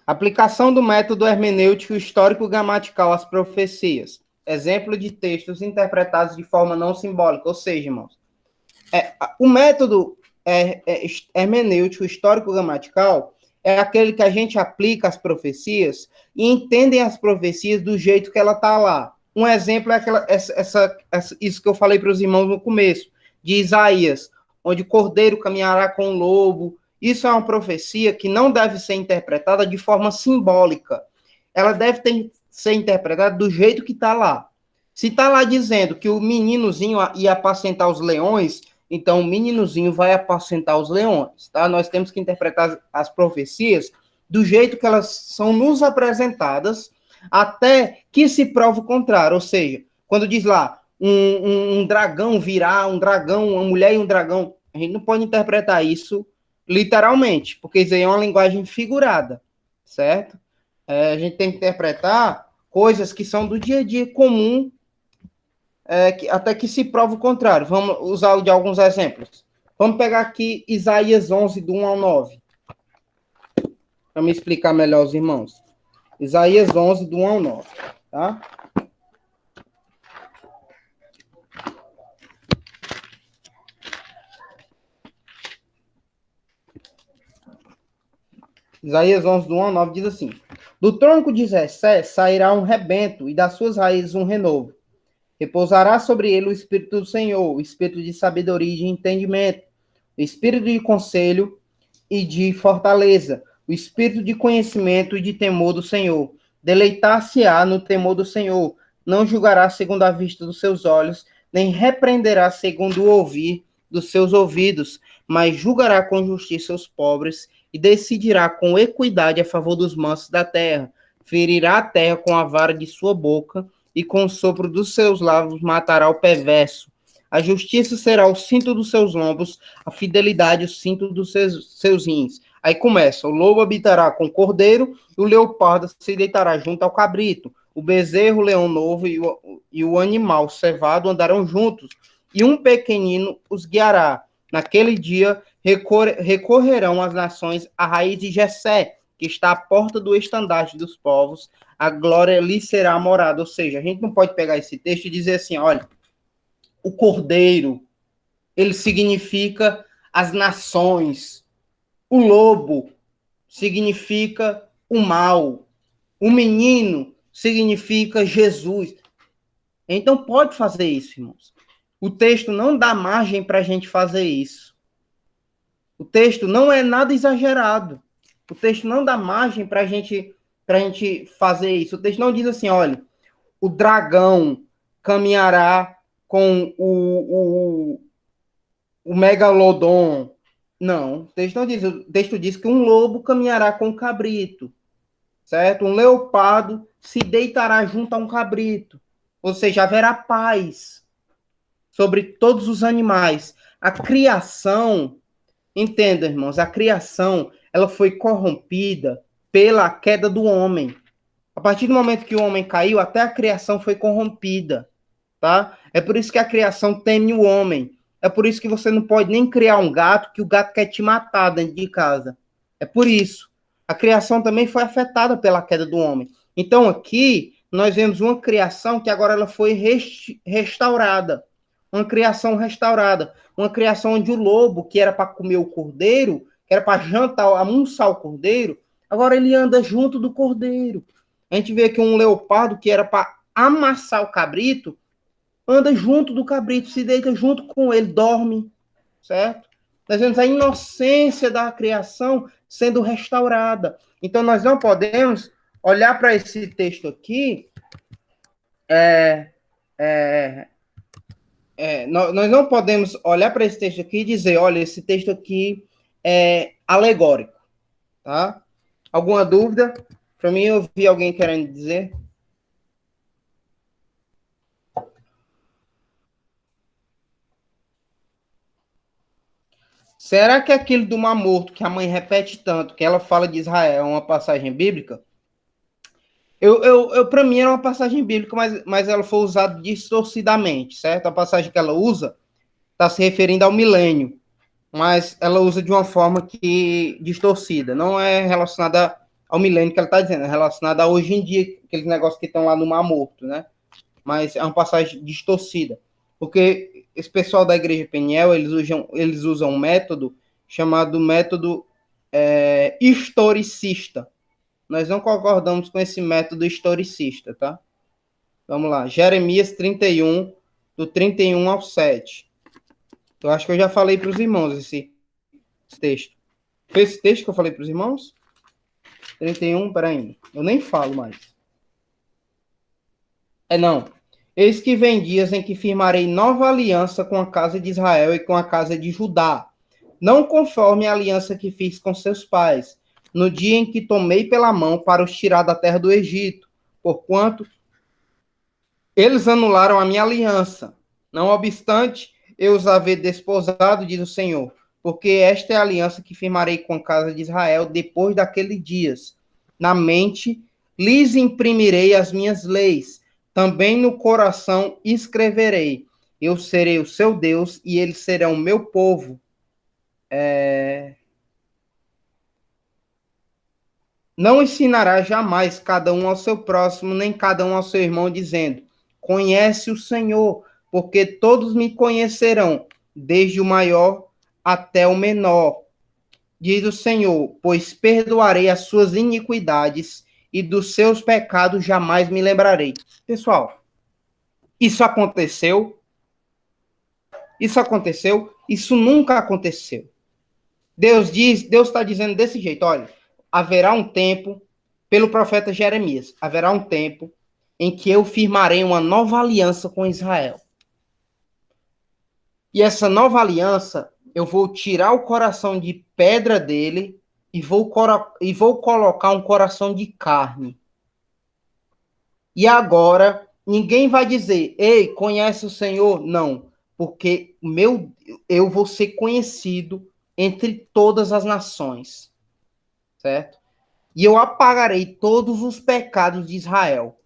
Aplicação do método hermenêutico histórico-gramatical às profecias. Exemplo de textos interpretados de forma não simbólica. Ou seja, irmãos, o método hermenêutico histórico-gramatical é aquele que a gente aplica às profecias e entendem as profecias do jeito que ela está lá. Um exemplo é isso que eu falei para os irmãos no começo, de Isaías, onde o cordeiro caminhará com o lobo. Isso é uma profecia que não deve ser interpretada de forma simbólica. Ela deve ser interpretada do jeito que está lá. Se está lá dizendo que o meninozinho ia apacentar os leões, então o meninozinho vai apacentar os leões, tá? Nós temos que interpretar as profecias do jeito que elas são nos apresentadas, até que se prove o contrário. Ou seja, quando diz lá, um dragão virá, um dragão, uma mulher e um dragão, a gente não pode interpretar isso literalmente, porque isso aí é uma linguagem figurada, certo? A gente tem que interpretar coisas que são do dia a dia comum, até que se prove o contrário. Vamos usar de alguns exemplos. Vamos pegar aqui Isaías 11, do 1 ao 9. Para me explicar melhor os irmãos. Isaías 11, do 1 ao 9. Tá? Isaías 11, do 1 ao 9 diz assim: do tronco de Jessé sairá um rebento, e das suas raízes um renovo. Repousará sobre ele o Espírito do Senhor, o Espírito de sabedoria e de entendimento, o Espírito de conselho e de fortaleza, o Espírito de conhecimento e de temor do Senhor. Deleitar-se-á no temor do Senhor, não julgará segundo a vista dos seus olhos, nem repreenderá segundo o ouvir dos seus ouvidos, mas julgará com justiça os pobres e decidirá com equidade a favor dos mansos da terra. Ferirá a terra com a vara de sua boca, e com o sopro dos seus lábios matará o perverso. A justiça será o cinto dos seus lombos, a fidelidade o cinto dos seus rins. Aí começa, o lobo habitará com o cordeiro, e o leopardo se deitará junto ao cabrito. O bezerro, o leão novo e o animal cevado andarão juntos, e um pequenino os guiará. Naquele dia recorrerão as nações à raiz de Jessé, que está à porta do estandarte dos povos, a glória lhe será morada. Ou seja, a gente não pode pegar esse texto e dizer assim, olha, o cordeiro, ele significa as nações, O lobo significa o mal. O menino significa Jesus. Então pode fazer isso, irmãos. O texto não dá margem para a gente fazer isso. O texto não é nada exagerado. O texto não dá margem para a gente fazer isso. O texto não diz assim, olha, o dragão caminhará com o megalodon. Não, o texto não diz. O texto diz que um lobo caminhará com o cabrito, certo? Um leopardo se deitará junto a um cabrito. Ou seja, haverá paz sobre todos os animais. A criação, entenda, irmãos, a criação, ela foi corrompida pela queda do homem. A partir do momento que o homem caiu, até a criação foi corrompida, tá? É por isso que a criação teme o homem. É por isso que você não pode nem criar um gato, que o gato quer te matar dentro de casa. É por isso. A criação também foi afetada pela queda do homem. Então, aqui, nós vemos uma criação que agora ela foi restaurada. Uma criação restaurada. Uma criação onde o lobo, que era para comer o cordeiro, que era para jantar, almoçar o cordeiro, agora ele anda junto do cordeiro. A gente vê que um leopardo, que era para amassar o cabrito, anda junto do cabrito, se deita junto com ele, dorme, certo? Nós vemos a inocência da criação sendo restaurada. Então, nós não podemos olhar para esse texto aqui, nós não podemos olhar para esse texto aqui e dizer, olha, esse texto aqui é alegórico, tá? Alguma dúvida? Para mim, eu vi alguém querendo dizer. Será que aquilo do Mar Morto, que a mãe repete tanto, que ela fala de Israel, é uma passagem bíblica? Para mim era uma passagem bíblica, mas ela foi usada distorcidamente, certo? A passagem que ela usa está se referindo ao milênio, mas ela usa de uma forma que distorcida, não é relacionada ao milênio que ela está dizendo, é relacionada a hoje em dia, aqueles negócios que estão lá no Mar Morto, né? Mas é uma passagem distorcida, porque esse pessoal da Igreja Peniel, eles usam um método chamado método historicista. Nós não concordamos com esse método historicista, tá? Vamos lá, Jeremias 31, do 31 ao 7. Eu acho que eu já falei para os irmãos esse texto. Foi esse texto que eu falei para os irmãos? 31, peraí, eu nem falo mais. Não. Eis que vem dias em que firmarei nova aliança com a casa de Israel e com a casa de Judá, não conforme a aliança que fiz com seus pais, no dia em que tomei pela mão para os tirar da terra do Egito, porquanto eles anularam a minha aliança. Não obstante, eu os haver desposado, diz o Senhor, porque esta é a aliança que firmarei com a casa de Israel depois daqueles dias. Na mente lhes imprimirei as minhas leis, também no coração escreverei. Eu serei o seu Deus e eles serão o meu povo. Não ensinará jamais cada um ao seu próximo, nem cada um ao seu irmão, dizendo: conhece o Senhor, porque todos me conhecerão, desde o maior até o menor. Diz o Senhor: pois perdoarei as suas iniquidades e dos seus pecados jamais me lembrarei. Pessoal, isso aconteceu? Isso aconteceu? Isso nunca aconteceu. Deus está dizendo desse jeito, olha, haverá um tempo, pelo profeta Jeremias, haverá um tempo em que eu firmarei uma nova aliança com Israel. E essa nova aliança, eu vou tirar o coração de pedra dele e vou colocar um coração de carne. E agora, ninguém vai dizer, ei, conhece o Senhor? Não, porque eu vou ser conhecido entre todas as nações, certo? E eu apagarei todos os pecados de Israel.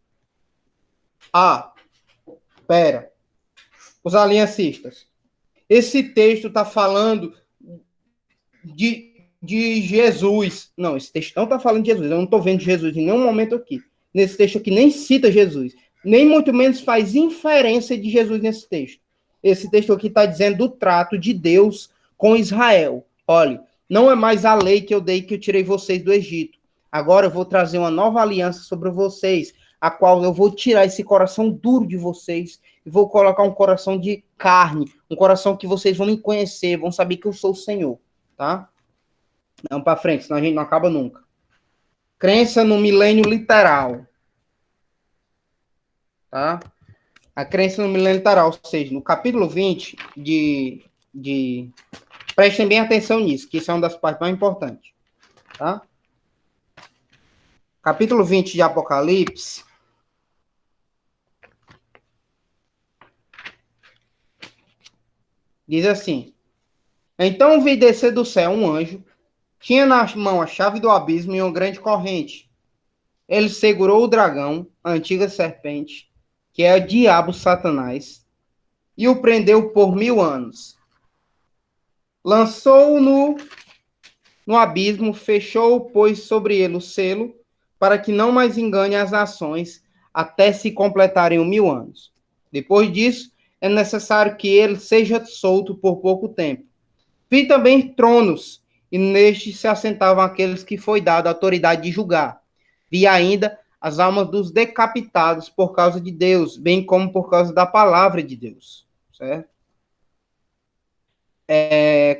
Pera. Os aliancistas. Esse texto está falando de Jesus. Não, esse texto não está falando de Jesus. Eu não estou vendo Jesus em nenhum momento aqui. Nesse texto aqui nem cita Jesus. Nem muito menos faz inferência de Jesus nesse texto. Esse texto aqui está dizendo do trato de Deus com Israel. Olha, Não é mais a lei que eu dei, que eu tirei vocês do Egito. Agora eu vou trazer uma nova aliança sobre vocês, a qual eu vou tirar esse coração duro de vocês e vou colocar um coração de carne, um coração que vocês vão me conhecer, vão saber que eu sou o Senhor, tá? Não para frente, senão a gente não acaba nunca. Crença no milênio literal, tá? A crença no milênio literal, ou seja, no capítulo 20 prestem bem atenção nisso, que isso é uma das partes mais importantes, tá? Capítulo 20 de Apocalipse diz assim: Então vi descer do céu um anjo, tinha na mão a chave do abismo e uma grande corrente. Ele segurou o dragão, a antiga serpente, que é o diabo Satanás, e o prendeu por 1000 anos. Lançou-o no abismo, fechou, pôs sobre ele o selo, para que não mais engane as nações, até se completarem os 1000 anos. Depois disso, é necessário que ele seja solto por pouco tempo. Vi também tronos, e nestes se assentavam aqueles que foi dada a autoridade de julgar. Vi ainda as almas dos decapitados por causa de Deus, bem como por causa da palavra de Deus. Certo?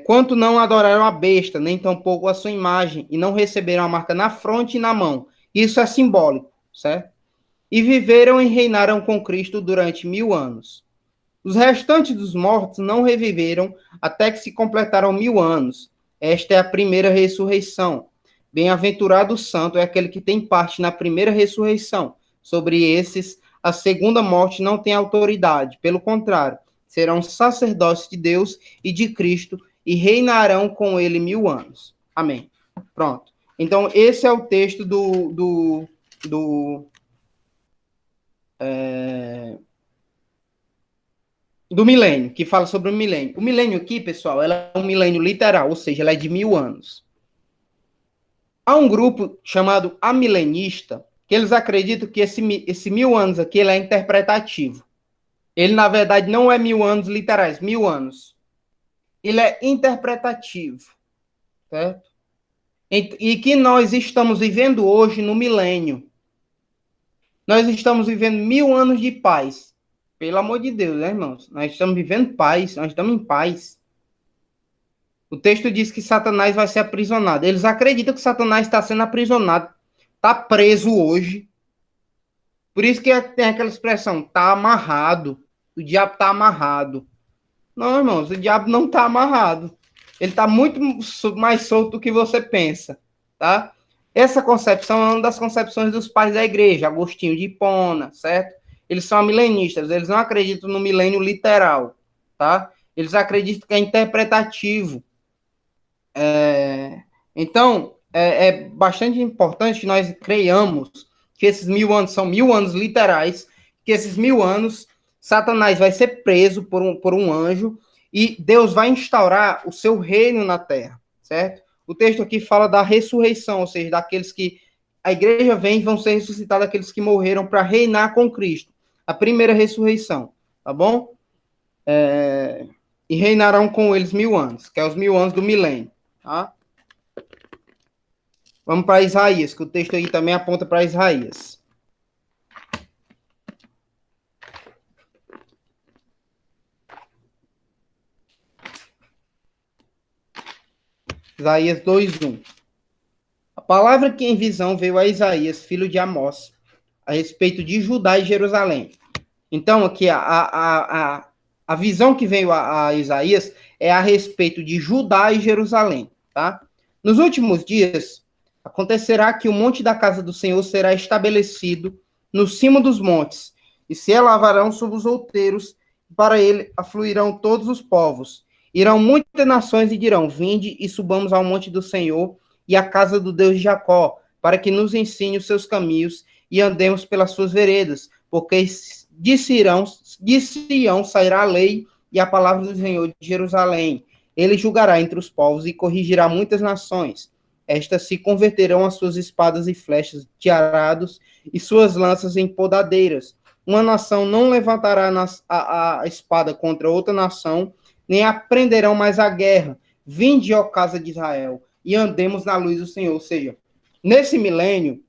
Quanto não adoraram a besta, nem tampouco a sua imagem, e não receberam a marca na fronte e na mão. Isso é simbólico, certo? E viveram e reinaram com Cristo durante 1000 anos. Os restantes dos mortos não reviveram até que se completaram 1000 anos. Esta é a primeira ressurreição. Bem-aventurado o santo é aquele que tem parte na primeira ressurreição. Sobre esses, a segunda morte não tem autoridade. Pelo contrário, serão sacerdotes de Deus e de Cristo e reinarão com ele 1000 anos. Amém. Pronto. Então, esse é o texto do milênio, que fala sobre o milênio. O milênio aqui, pessoal, ela é um milênio literal, ou seja, ela é de 1000 anos. Há um grupo chamado amilenista, que eles acreditam que esse 1000 anos aqui ele é interpretativo. Ele, na verdade, não é 1000 anos literais, 1000 anos. Ele é interpretativo, certo? E que nós estamos vivendo hoje no milênio. Nós estamos vivendo 1000 anos de paz. Pelo amor de Deus, né, irmãos? Nós estamos vivendo paz, nós estamos em paz. O texto diz que Satanás vai ser aprisionado. Eles acreditam que Satanás está sendo aprisionado, está preso hoje. Por isso que tem aquela expressão, está amarrado. O diabo está amarrado. Não, irmãos, o diabo não está amarrado. Ele está muito mais solto do que você pensa, tá? Essa concepção é uma das concepções dos pais da igreja, Agostinho de Hipona, certo? Eles são milenistas, eles não acreditam no milênio literal, tá? Eles acreditam que é interpretativo. Então, é bastante importante que nós creiamos que esses 1000 anos são 1000 anos literais, que esses 1000 anos Satanás vai ser preso por um anjo e Deus vai instaurar o seu reino na terra, certo? O texto aqui fala da ressurreição, ou seja, daqueles que a igreja vem e vão ser ressuscitados, aqueles que morreram para reinar com Cristo. A primeira ressurreição, tá bom? E reinarão com eles 1000 anos, que é os 1000 anos do milênio, tá? Vamos para Isaías, que o texto aí também aponta para Isaías. Isaías 2:1. A palavra que em visão veio a Isaías, filho de Amós, a respeito de Judá e Jerusalém. Então, aqui, a visão que veio a Isaías é a respeito de Judá e Jerusalém, tá? Nos últimos dias, acontecerá que o monte da casa do Senhor será estabelecido no cimo dos montes, e se alavarão sobre os outeiros, para ele afluirão todos os povos. Irão muitas nações e dirão, vinde e subamos ao monte do Senhor e à casa do Deus de Jacó, para que nos ensine os seus caminhos e andemos pelas suas veredas, porque de Sião sairá a lei e a palavra do Senhor de Jerusalém. Ele julgará entre os povos e corrigirá muitas nações. Estas se converterão as suas espadas e flechas de arados e suas lanças em podadeiras. Uma nação não levantará a espada contra outra nação, nem aprenderão mais a guerra, vinde, ó casa de Israel, e andemos na luz do Senhor. Ou seja, nesse milênio,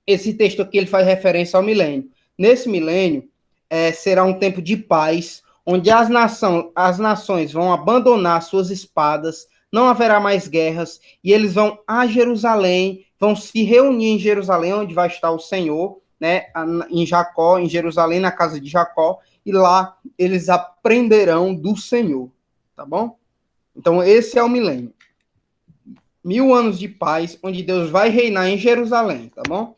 esse texto aqui ele faz referência ao milênio. Nesse milênio, será um tempo de paz, onde as nações vão abandonar suas espadas, não haverá mais guerras, e eles vão a Jerusalém, vão se reunir em Jerusalém, onde vai estar o Senhor, né, em Jacó, em Jerusalém, na casa de Jacó, e lá eles aprenderão do Senhor, tá bom? Então, esse é o milênio. 1000 anos de paz, onde Deus vai reinar em Jerusalém, tá bom?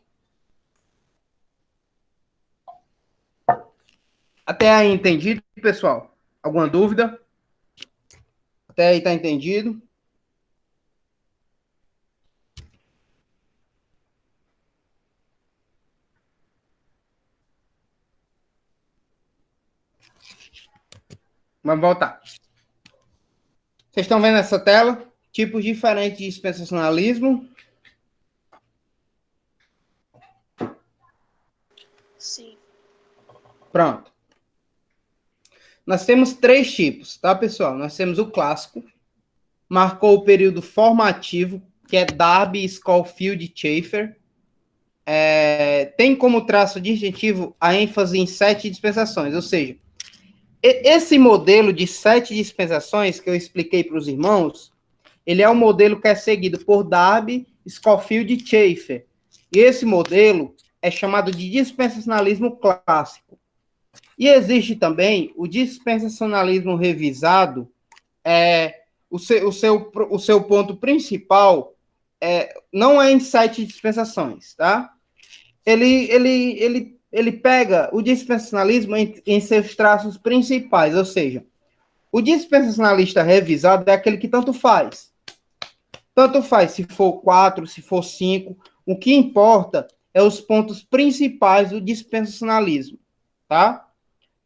Até aí entendido, pessoal? Alguma dúvida? Até aí tá entendido? Vamos voltar. Vocês estão vendo essa tela? Tipos diferentes de dispensacionalismo. Sim. Pronto. Nós temos 3 tipos, tá, pessoal? Nós temos o clássico, marcou o período formativo, que é Darby, Schofield e Schaeffer. Tem como traço distintivo a ênfase em 7 dispensações, ou seja, esse modelo de 7 dispensações que eu expliquei para os irmãos, ele é um modelo que é seguido por Darby, Schofield e Schaeffer. E esse modelo é chamado de dispensacionalismo clássico. E existe também o dispensacionalismo revisado. O seu ponto principal não é em 7 dispensações, tá? Ele pega o dispensacionalismo em seus traços principais, ou seja, o dispensacionalista revisado é aquele que tanto faz. Tanto faz se for 4, se for 5, o que importa é os pontos principais do dispensacionalismo, tá?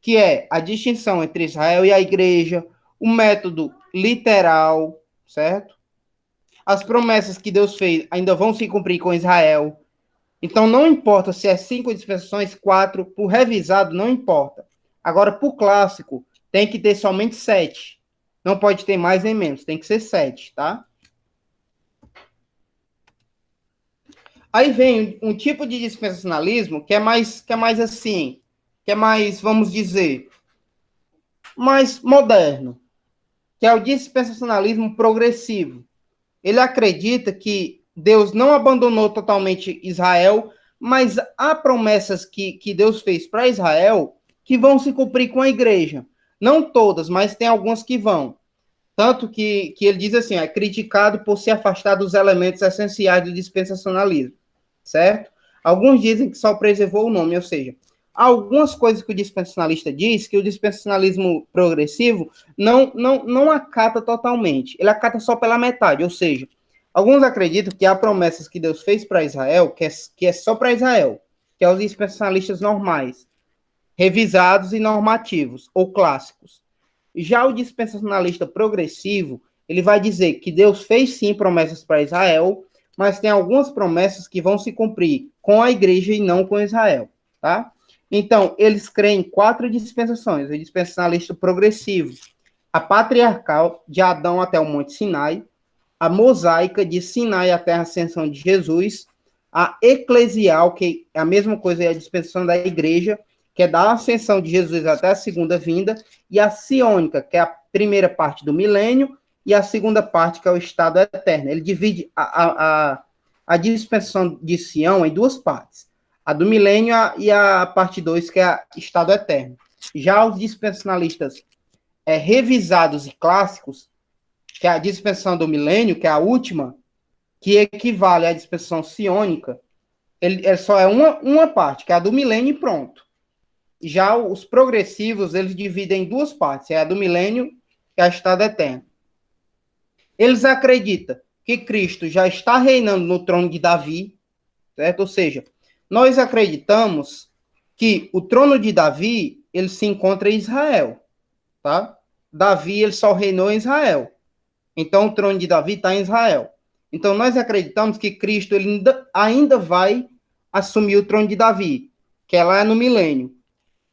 Que é a distinção entre Israel e a igreja, o método literal, certo? As promessas que Deus fez ainda vão se cumprir com Israel. Então, não importa se é 5 dispensações, 4, por revisado, não importa. Agora, por clássico, tem que ter somente 7. Não pode ter mais nem menos, tem que ser 7, tá? Aí vem um tipo de dispensacionalismo que é mais assim, que é mais, vamos dizer, mais moderno, que é o dispensacionalismo progressivo. Ele acredita que Deus não abandonou totalmente Israel, mas há promessas que Deus fez para Israel que vão se cumprir com a igreja. Não todas, mas tem algumas que vão. Tanto que ele diz assim, é criticado por se afastar dos elementos essenciais do dispensacionalismo, certo? Alguns dizem que só preservou o nome, ou seja, algumas coisas que o dispensacionalista diz que o dispensacionalismo progressivo não acata totalmente. Ele acata só pela metade, ou seja, alguns acreditam que há promessas que Deus fez para Israel, que é só para Israel, que é os dispensacionalistas normais, revisados e normativos, ou clássicos. Já o dispensacionalista progressivo, ele vai dizer que Deus fez sim promessas para Israel, mas tem algumas promessas que vão se cumprir com a igreja e não com Israel, tá? Então, eles creem em 4 dispensações. O dispensacionalista progressivo, a patriarcal, de Adão até o Monte Sinai, a mosaica, de Sinai até a ascensão de Jesus, a eclesial, que é a mesma coisa, é a dispensação da igreja, que é da ascensão de Jesus até a segunda vinda, e a siônica, que é a primeira parte do milênio, e a segunda parte, que é o estado eterno. Ele divide a dispensação de Sião em 2 partes, a do milênio e a parte 2, que é o estado eterno. Já os dispensacionalistas revisados e clássicos, que é a dispensação do milênio, que é a última, que equivale à dispensação siônica, ele só é uma parte, que é a do milênio e pronto. Já os progressivos, eles dividem em 2 partes, é a do milênio e a estado eterno. Eles acreditam que Cristo já está reinando no trono de Davi, certo? Ou seja, nós acreditamos que o trono de Davi, ele se encontra em Israel, tá? Davi, ele só reinou em Israel. Então, o trono de Davi está em Israel. Então, nós acreditamos que Cristo ele ainda vai assumir o trono de Davi, que é lá no milênio.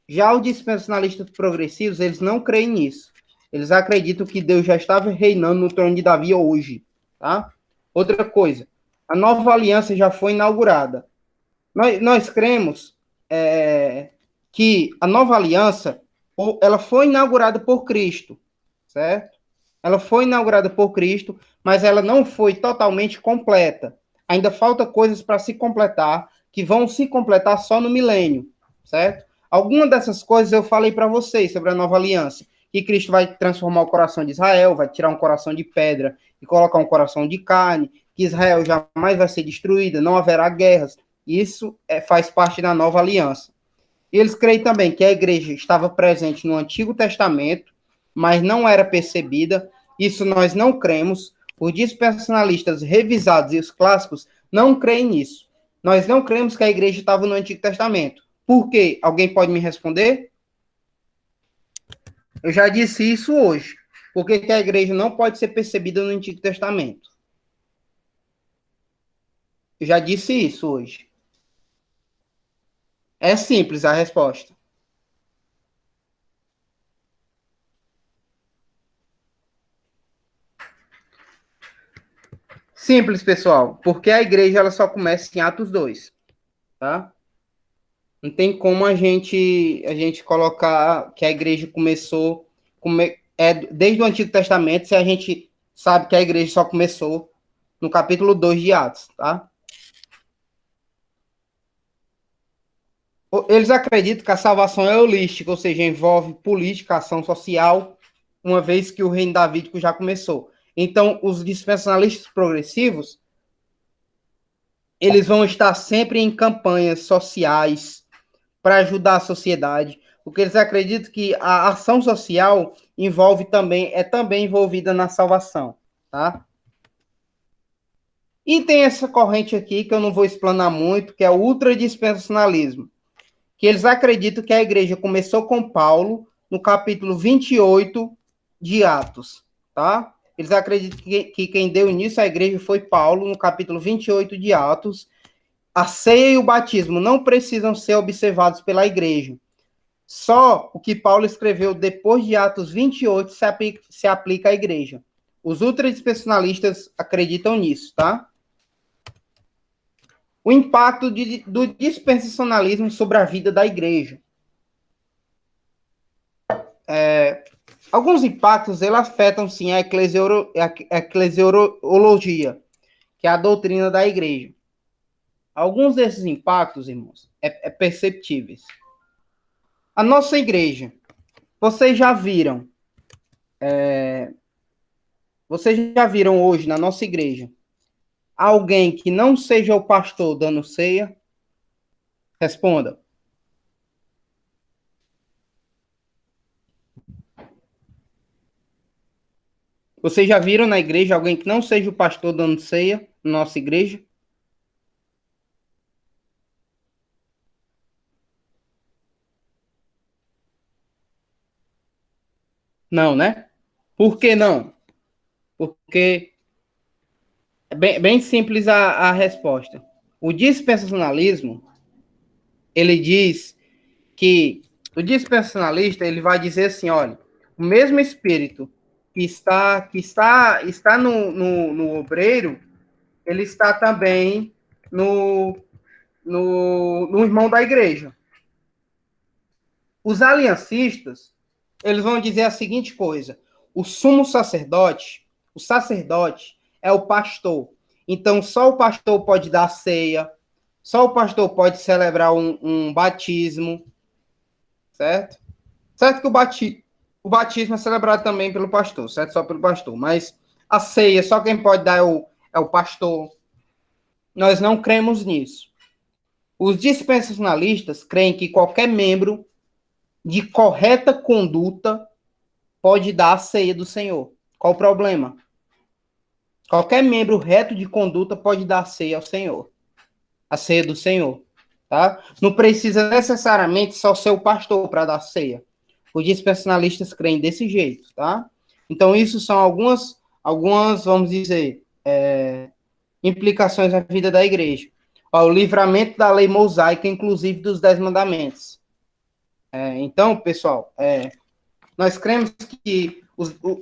Já os dispensacionalistas progressivos, eles não creem nisso. Eles acreditam que Deus já estava reinando no trono de Davi hoje, tá? Outra coisa, a nova aliança já foi inaugurada. Nós cremos que a nova aliança, ela foi inaugurada por Cristo, certo? Ela foi inaugurada por Cristo, mas ela não foi totalmente completa. Ainda falta coisas para se completar, que vão se completar só no milênio, certo? Algumas dessas coisas eu falei para vocês sobre a nova aliança, que Cristo vai transformar o coração de Israel, vai tirar um coração de pedra e colocar um coração de carne, que Israel jamais vai ser destruída, não haverá guerras. Isso faz parte da nova aliança. E eles creem também que a igreja estava presente no Antigo Testamento, mas não era percebida. Isso nós não cremos. Os dispensacionalistas revisados e os clássicos não creem nisso. Nós não cremos que a igreja estava no Antigo Testamento. Por quê? Alguém pode me responder? Eu já disse isso hoje. Por que a igreja não pode ser percebida no Antigo Testamento? Eu já disse isso hoje. É simples a resposta. Simples, pessoal. Porque a igreja ela só começa em Atos 2, tá? Não tem como a gente colocar que a igreja começou desde o Antigo Testamento, se a gente sabe que a igreja só começou no capítulo 2 de Atos, tá? Eles acreditam que a salvação é holística, ou seja, envolve política, ação social, uma vez que o reino davídico já começou. Então, os dispensacionalistas progressivos, eles vão estar sempre em campanhas sociais para ajudar a sociedade, porque eles acreditam que a ação social é também envolvida na salvação, tá? E tem essa corrente aqui que eu não vou explanar muito, que é o ultradispensacionalismo, que eles acreditam que a igreja começou com Paulo no capítulo 28 de Atos, tá? Eles acreditam que quem deu início à igreja foi Paulo no capítulo 28 de Atos. A ceia e o batismo não precisam ser observados pela igreja. Só o que Paulo escreveu depois de Atos 28 se aplica à igreja. Os ultradispensacionalistas acreditam nisso, tá? O impacto do dispensacionalismo sobre a vida da igreja. Alguns impactos eles afetam, sim, a eclesiologia, que é a doutrina da igreja. Alguns desses impactos, irmãos, perceptíveis. A nossa igreja, vocês já viram hoje na nossa igreja alguém que não seja o pastor dando ceia? Responda. Vocês já viram na igreja alguém que não seja o pastor dando ceia na nossa igreja? Não, né? Por que não? Porque é bem simples a resposta. O dispensacionalismo, ele diz que o dispensacionalista ele vai dizer assim, olha, o mesmo espírito que está no obreiro, ele está também no irmão da igreja. Os aliancistas, eles vão dizer a seguinte coisa: o sacerdote é o pastor. Então, só o pastor pode dar ceia, só o pastor pode celebrar um batismo, certo? Certo que o batismo é celebrado também pelo pastor, certo? Só pelo pastor. Mas a ceia, só quem pode dar é o pastor. Nós não cremos nisso. Os dispensacionalistas creem que qualquer membro de correta conduta pode dar a ceia do Senhor. Qual o problema? Qualquer membro reto de conduta pode dar a ceia ao Senhor. A ceia do Senhor. Tá? Não precisa necessariamente só ser o pastor para dar ceia. Os dispensacionalistas creem desse jeito, tá? Então, isso são algumas vamos dizer, implicações na vida da igreja. Ó, o livramento da lei mosaica, inclusive dos 10 mandamentos. Então, pessoal, nós cremos que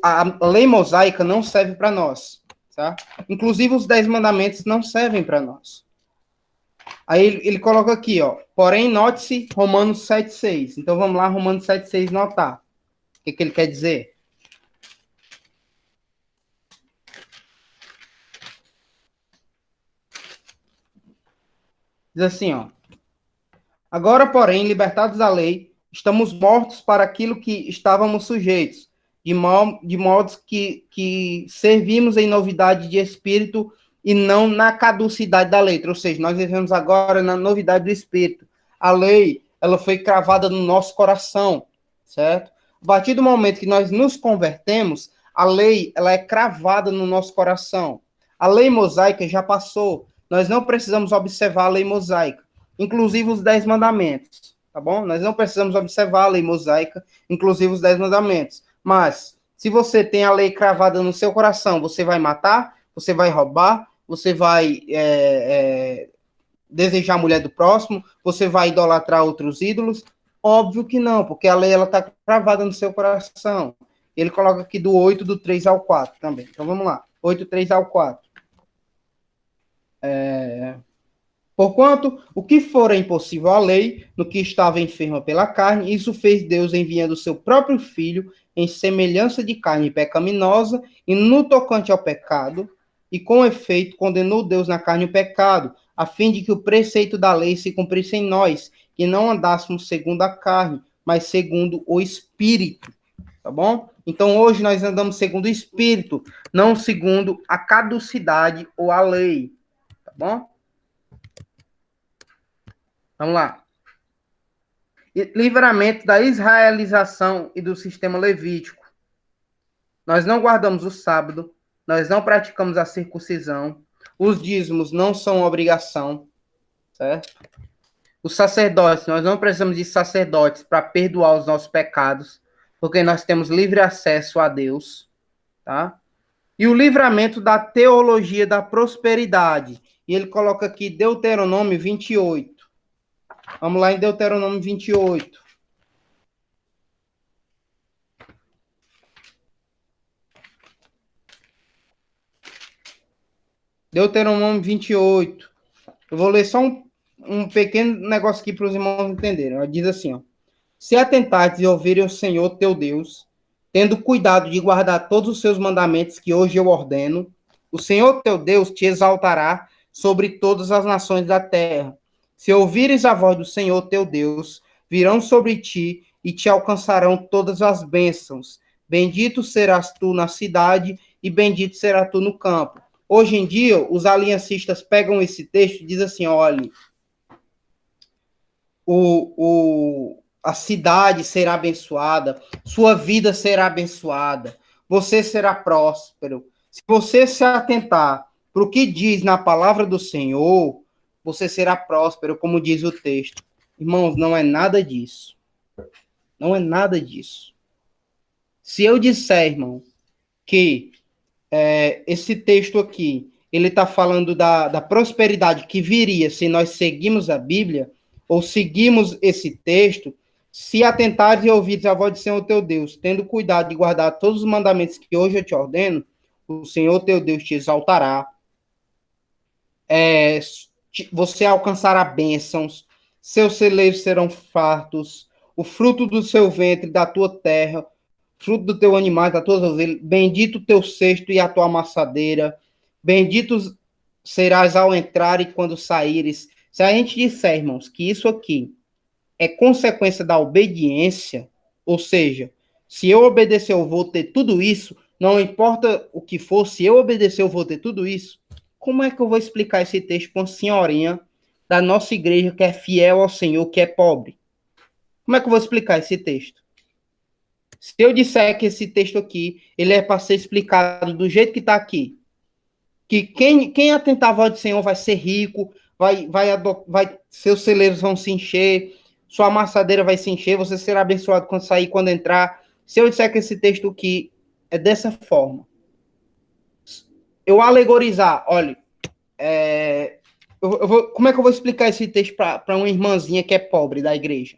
A lei mosaica não serve para nós, tá? Inclusive os 10 mandamentos não servem para nós. Aí ele coloca aqui, ó, porém note-se Romanos 7,6. Então vamos lá, Romanos 7,6 notar. O que ele quer dizer? Diz assim, ó. Agora, porém, libertados da lei, estamos mortos para aquilo que estávamos sujeitos, de modo que servimos em novidade de espírito e não na caducidade da letra. Ou seja, nós vivemos agora na novidade do espírito. A lei, ela foi cravada no nosso coração, certo? A partir do momento que nós nos convertemos, a lei, ela é cravada no nosso coração. A lei mosaica já passou. Nós não precisamos observar a lei mosaica, inclusive os 10 mandamentos, tá bom? Nós não precisamos observar a lei mosaica, inclusive os 10 mandamentos. Mas, se você tem a lei cravada no seu coração, você vai matar, você vai roubar, você vai desejar a mulher do próximo, você vai idolatrar outros ídolos? Óbvio que não, porque a lei está cravada no seu coração. Ele coloca aqui do 8, do 3 ao 4 também. Então, vamos lá. 8, 3 ao 4. Porquanto, o que fora impossível à lei, no que estava enferma pela carne, isso fez Deus enviando o seu próprio Filho em semelhança de carne pecaminosa, e no tocante ao pecado, e com efeito condenou Deus na carne o pecado, a fim de que o preceito da lei se cumprisse em nós, que não andássemos segundo a carne, mas segundo o Espírito. Tá bom? Então, hoje nós andamos segundo o Espírito, não segundo a caducidade ou a lei. Tá bom? Vamos lá. Livramento da israelização e do sistema levítico. Nós não guardamos o sábado, nós não praticamos a circuncisão, os dízimos não são obrigação, certo? Os sacerdotes, nós não precisamos de sacerdotes para perdoar os nossos pecados, porque nós temos livre acesso a Deus, tá? E o livramento da teologia da prosperidade. E ele coloca aqui Deuteronômio 28. Vamos lá em Deuteronômio 28. Deuteronômio 28. Eu vou ler só um pequeno negócio aqui para os irmãos entenderem. Ela diz assim, ó. Se atentares e ouvirem o Senhor teu Deus, tendo cuidado de guardar todos os seus mandamentos que hoje eu ordeno, o Senhor teu Deus te exaltará sobre todas as nações da terra. Se ouvires a voz do Senhor teu Deus, virão sobre ti e te alcançarão todas as bênçãos. Bendito serás tu na cidade e bendito serás tu no campo. Hoje em dia, os aliancistas pegam esse texto e dizem assim, olha, a cidade será abençoada, sua vida será abençoada, você será próspero. Se você se atentar para o que diz na palavra do Senhor, você será próspero, como diz o texto. Irmãos, não é nada disso. Não é nada disso. Se eu disser, irmão, que esse texto aqui, ele está falando da prosperidade que viria se nós seguirmos a Bíblia, ou seguimos esse texto, se atentares e ouvires a voz do Senhor teu Deus, tendo cuidado de guardar todos os mandamentos que hoje eu te ordeno, o Senhor teu Deus te exaltará, você alcançará bênçãos, seus celeiros serão fartos, o fruto do seu ventre, da tua terra, fruto do teu animal, das tuas ovelhas, bendito o teu cesto e a tua amassadeira, bendito serás ao entrar e quando saíres. Se a gente disser, irmãos, que isso aqui é consequência da obediência, ou seja, se eu obedecer, eu vou ter tudo isso, não importa o que for, se eu obedecer, eu vou ter tudo isso, como é que eu vou explicar esse texto para uma senhorinha da nossa igreja que é fiel ao Senhor, que é pobre? Como é que eu vou explicar esse texto? Se eu disser que esse texto aqui, ele é para ser explicado do jeito que está aqui, que quem atentar a voz do Senhor vai ser rico, seus celeiros vão se encher, sua amassadeira vai se encher, você será abençoado quando sair, quando entrar. Se eu disser que esse texto aqui é dessa forma, eu alegorizar, olha, como é que eu vou explicar esse texto para uma irmãzinha que é pobre da igreja?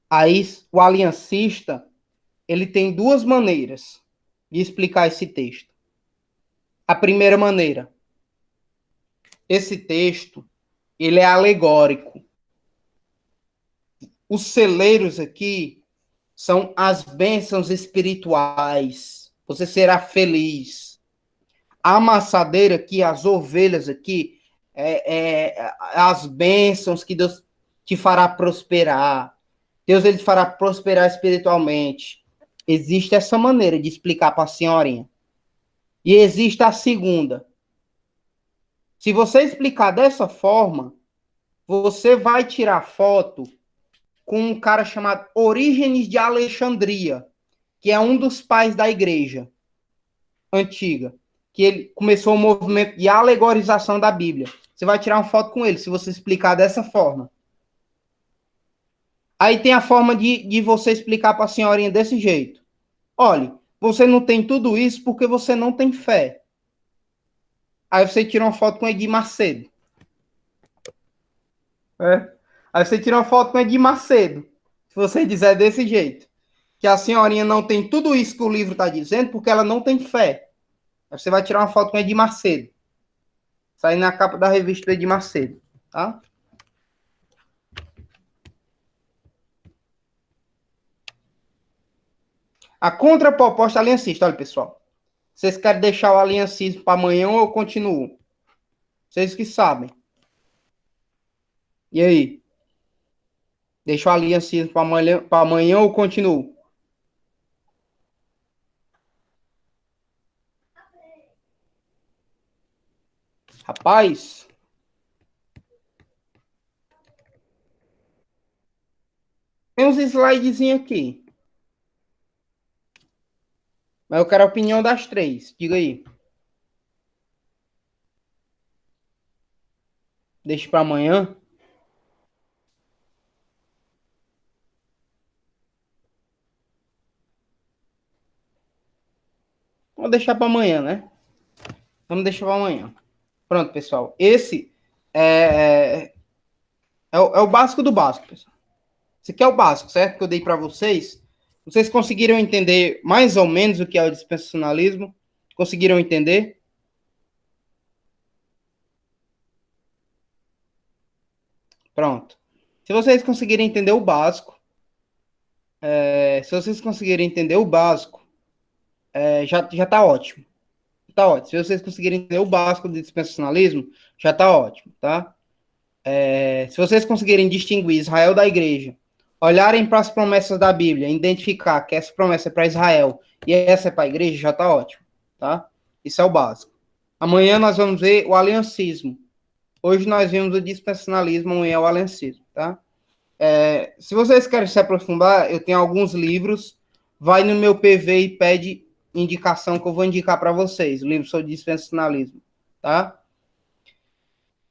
Aí o aliancista, ele tem duas maneiras de explicar esse texto. A primeira maneira, esse texto, ele é alegórico. Os celeiros aqui são as bênçãos espirituais. Você será feliz. A amassadeira aqui, as ovelhas aqui, as bênçãos que Deus te fará prosperar. Deus ele te fará prosperar espiritualmente. Existe essa maneira de explicar para a senhorinha. E existe a segunda. Se você explicar dessa forma, você vai tirar foto com um cara chamado Orígenes de Alexandria, que é um dos pais da igreja antiga, que ele começou o movimento de alegorização da Bíblia. Você vai tirar uma foto com ele, se você explicar dessa forma. Aí tem a forma de você explicar para a senhorinha desse jeito. Olha, você não tem tudo isso porque você não tem fé. Aí você tira uma foto com Edir Macedo. Aí você tira uma foto com Edir Macedo. Se você dizer desse jeito. Que a senhorinha não tem tudo isso que o livro está dizendo porque ela não tem fé. Aí você vai tirar uma foto com Edir Macedo. Sai na capa da revista do Edir Macedo. Tá? A contraproposta aliancista. Olha, pessoal. Vocês querem deixar o aliancismo para amanhã ou eu continuo? Vocês que sabem. E aí? Deixa o aliancismo para amanhã ou continuo? Rapaz, tem uns slidezinhos aqui. Mas eu quero a opinião das três. Diga aí. Deixa para amanhã. Vamos deixar para amanhã, né? Vamos deixar para amanhã. Pronto, pessoal. Esse é o básico do básico, pessoal. Esse aqui é o básico, certo? Que eu dei para vocês. Vocês conseguiram entender mais ou menos o que é o dispensacionalismo? Conseguiram entender? Pronto. Se vocês conseguirem entender o básico, já tá ótimo. Tá ótimo. Se vocês conseguirem entender o básico do dispensacionalismo, já tá ótimo, tá? Se vocês conseguirem distinguir Israel da igreja, olharem para as promessas da Bíblia, identificar que essa promessa é para Israel e essa é para a igreja, já tá ótimo, tá? Isso é o básico. Amanhã nós vamos ver o aliancismo. Hoje nós vimos o dispensacionalismo, amanhã é o aliancismo, tá? Se vocês querem se aprofundar, eu tenho alguns livros. Vai no meu PV e pede indicação que eu vou indicar para vocês. O livro sobre dispensacionalismo, tá?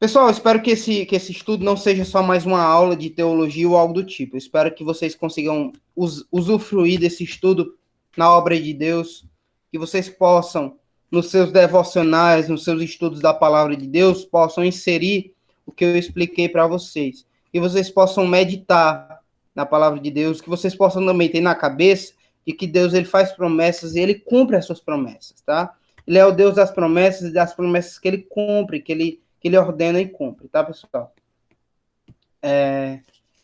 Pessoal, eu espero que esse estudo não seja só mais uma aula de teologia ou algo do tipo. Eu espero que vocês consigam usufruir desse estudo na obra de Deus, que vocês possam, nos seus devocionais, nos seus estudos da palavra de Deus, possam inserir o que eu expliquei para vocês. Que vocês possam meditar na palavra de Deus, que vocês possam também ter na cabeça de que Deus ele faz promessas e ele cumpre as suas promessas, tá? Ele é o Deus das promessas e das promessas que ele cumpre, que ele ordena e cumpre, tá, pessoal?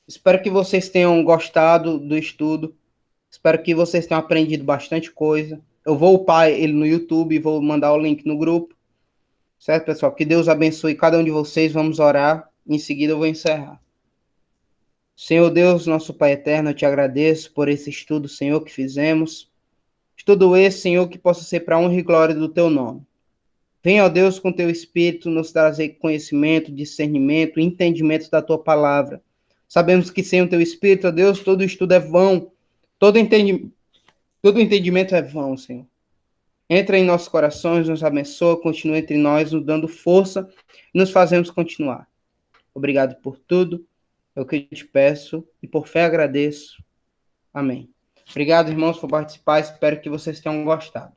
Espero que vocês tenham gostado do estudo. Espero que vocês tenham aprendido bastante coisa. Eu vou upar ele no YouTube e vou mandar o link no grupo. Certo, pessoal? Que Deus abençoe cada um de vocês. Vamos orar. Em seguida eu vou encerrar. Senhor Deus, nosso Pai eterno, eu te agradeço por esse estudo, Senhor, que fizemos. Estudo esse, Senhor, que possa ser para honra e glória do teu nome. Venha, ó Deus, com teu Espírito, nos trazer conhecimento, discernimento, entendimento da tua palavra. Sabemos que sem o teu Espírito, ó Deus, todo estudo é vão, todo entendimento é vão, Senhor. Entra em nossos corações, nos abençoa, continua entre nós, nos dando força e nos fazemos continuar. Obrigado por tudo, é o que eu te peço e por fé agradeço. Amém. Obrigado, irmãos, por participar, espero que vocês tenham gostado.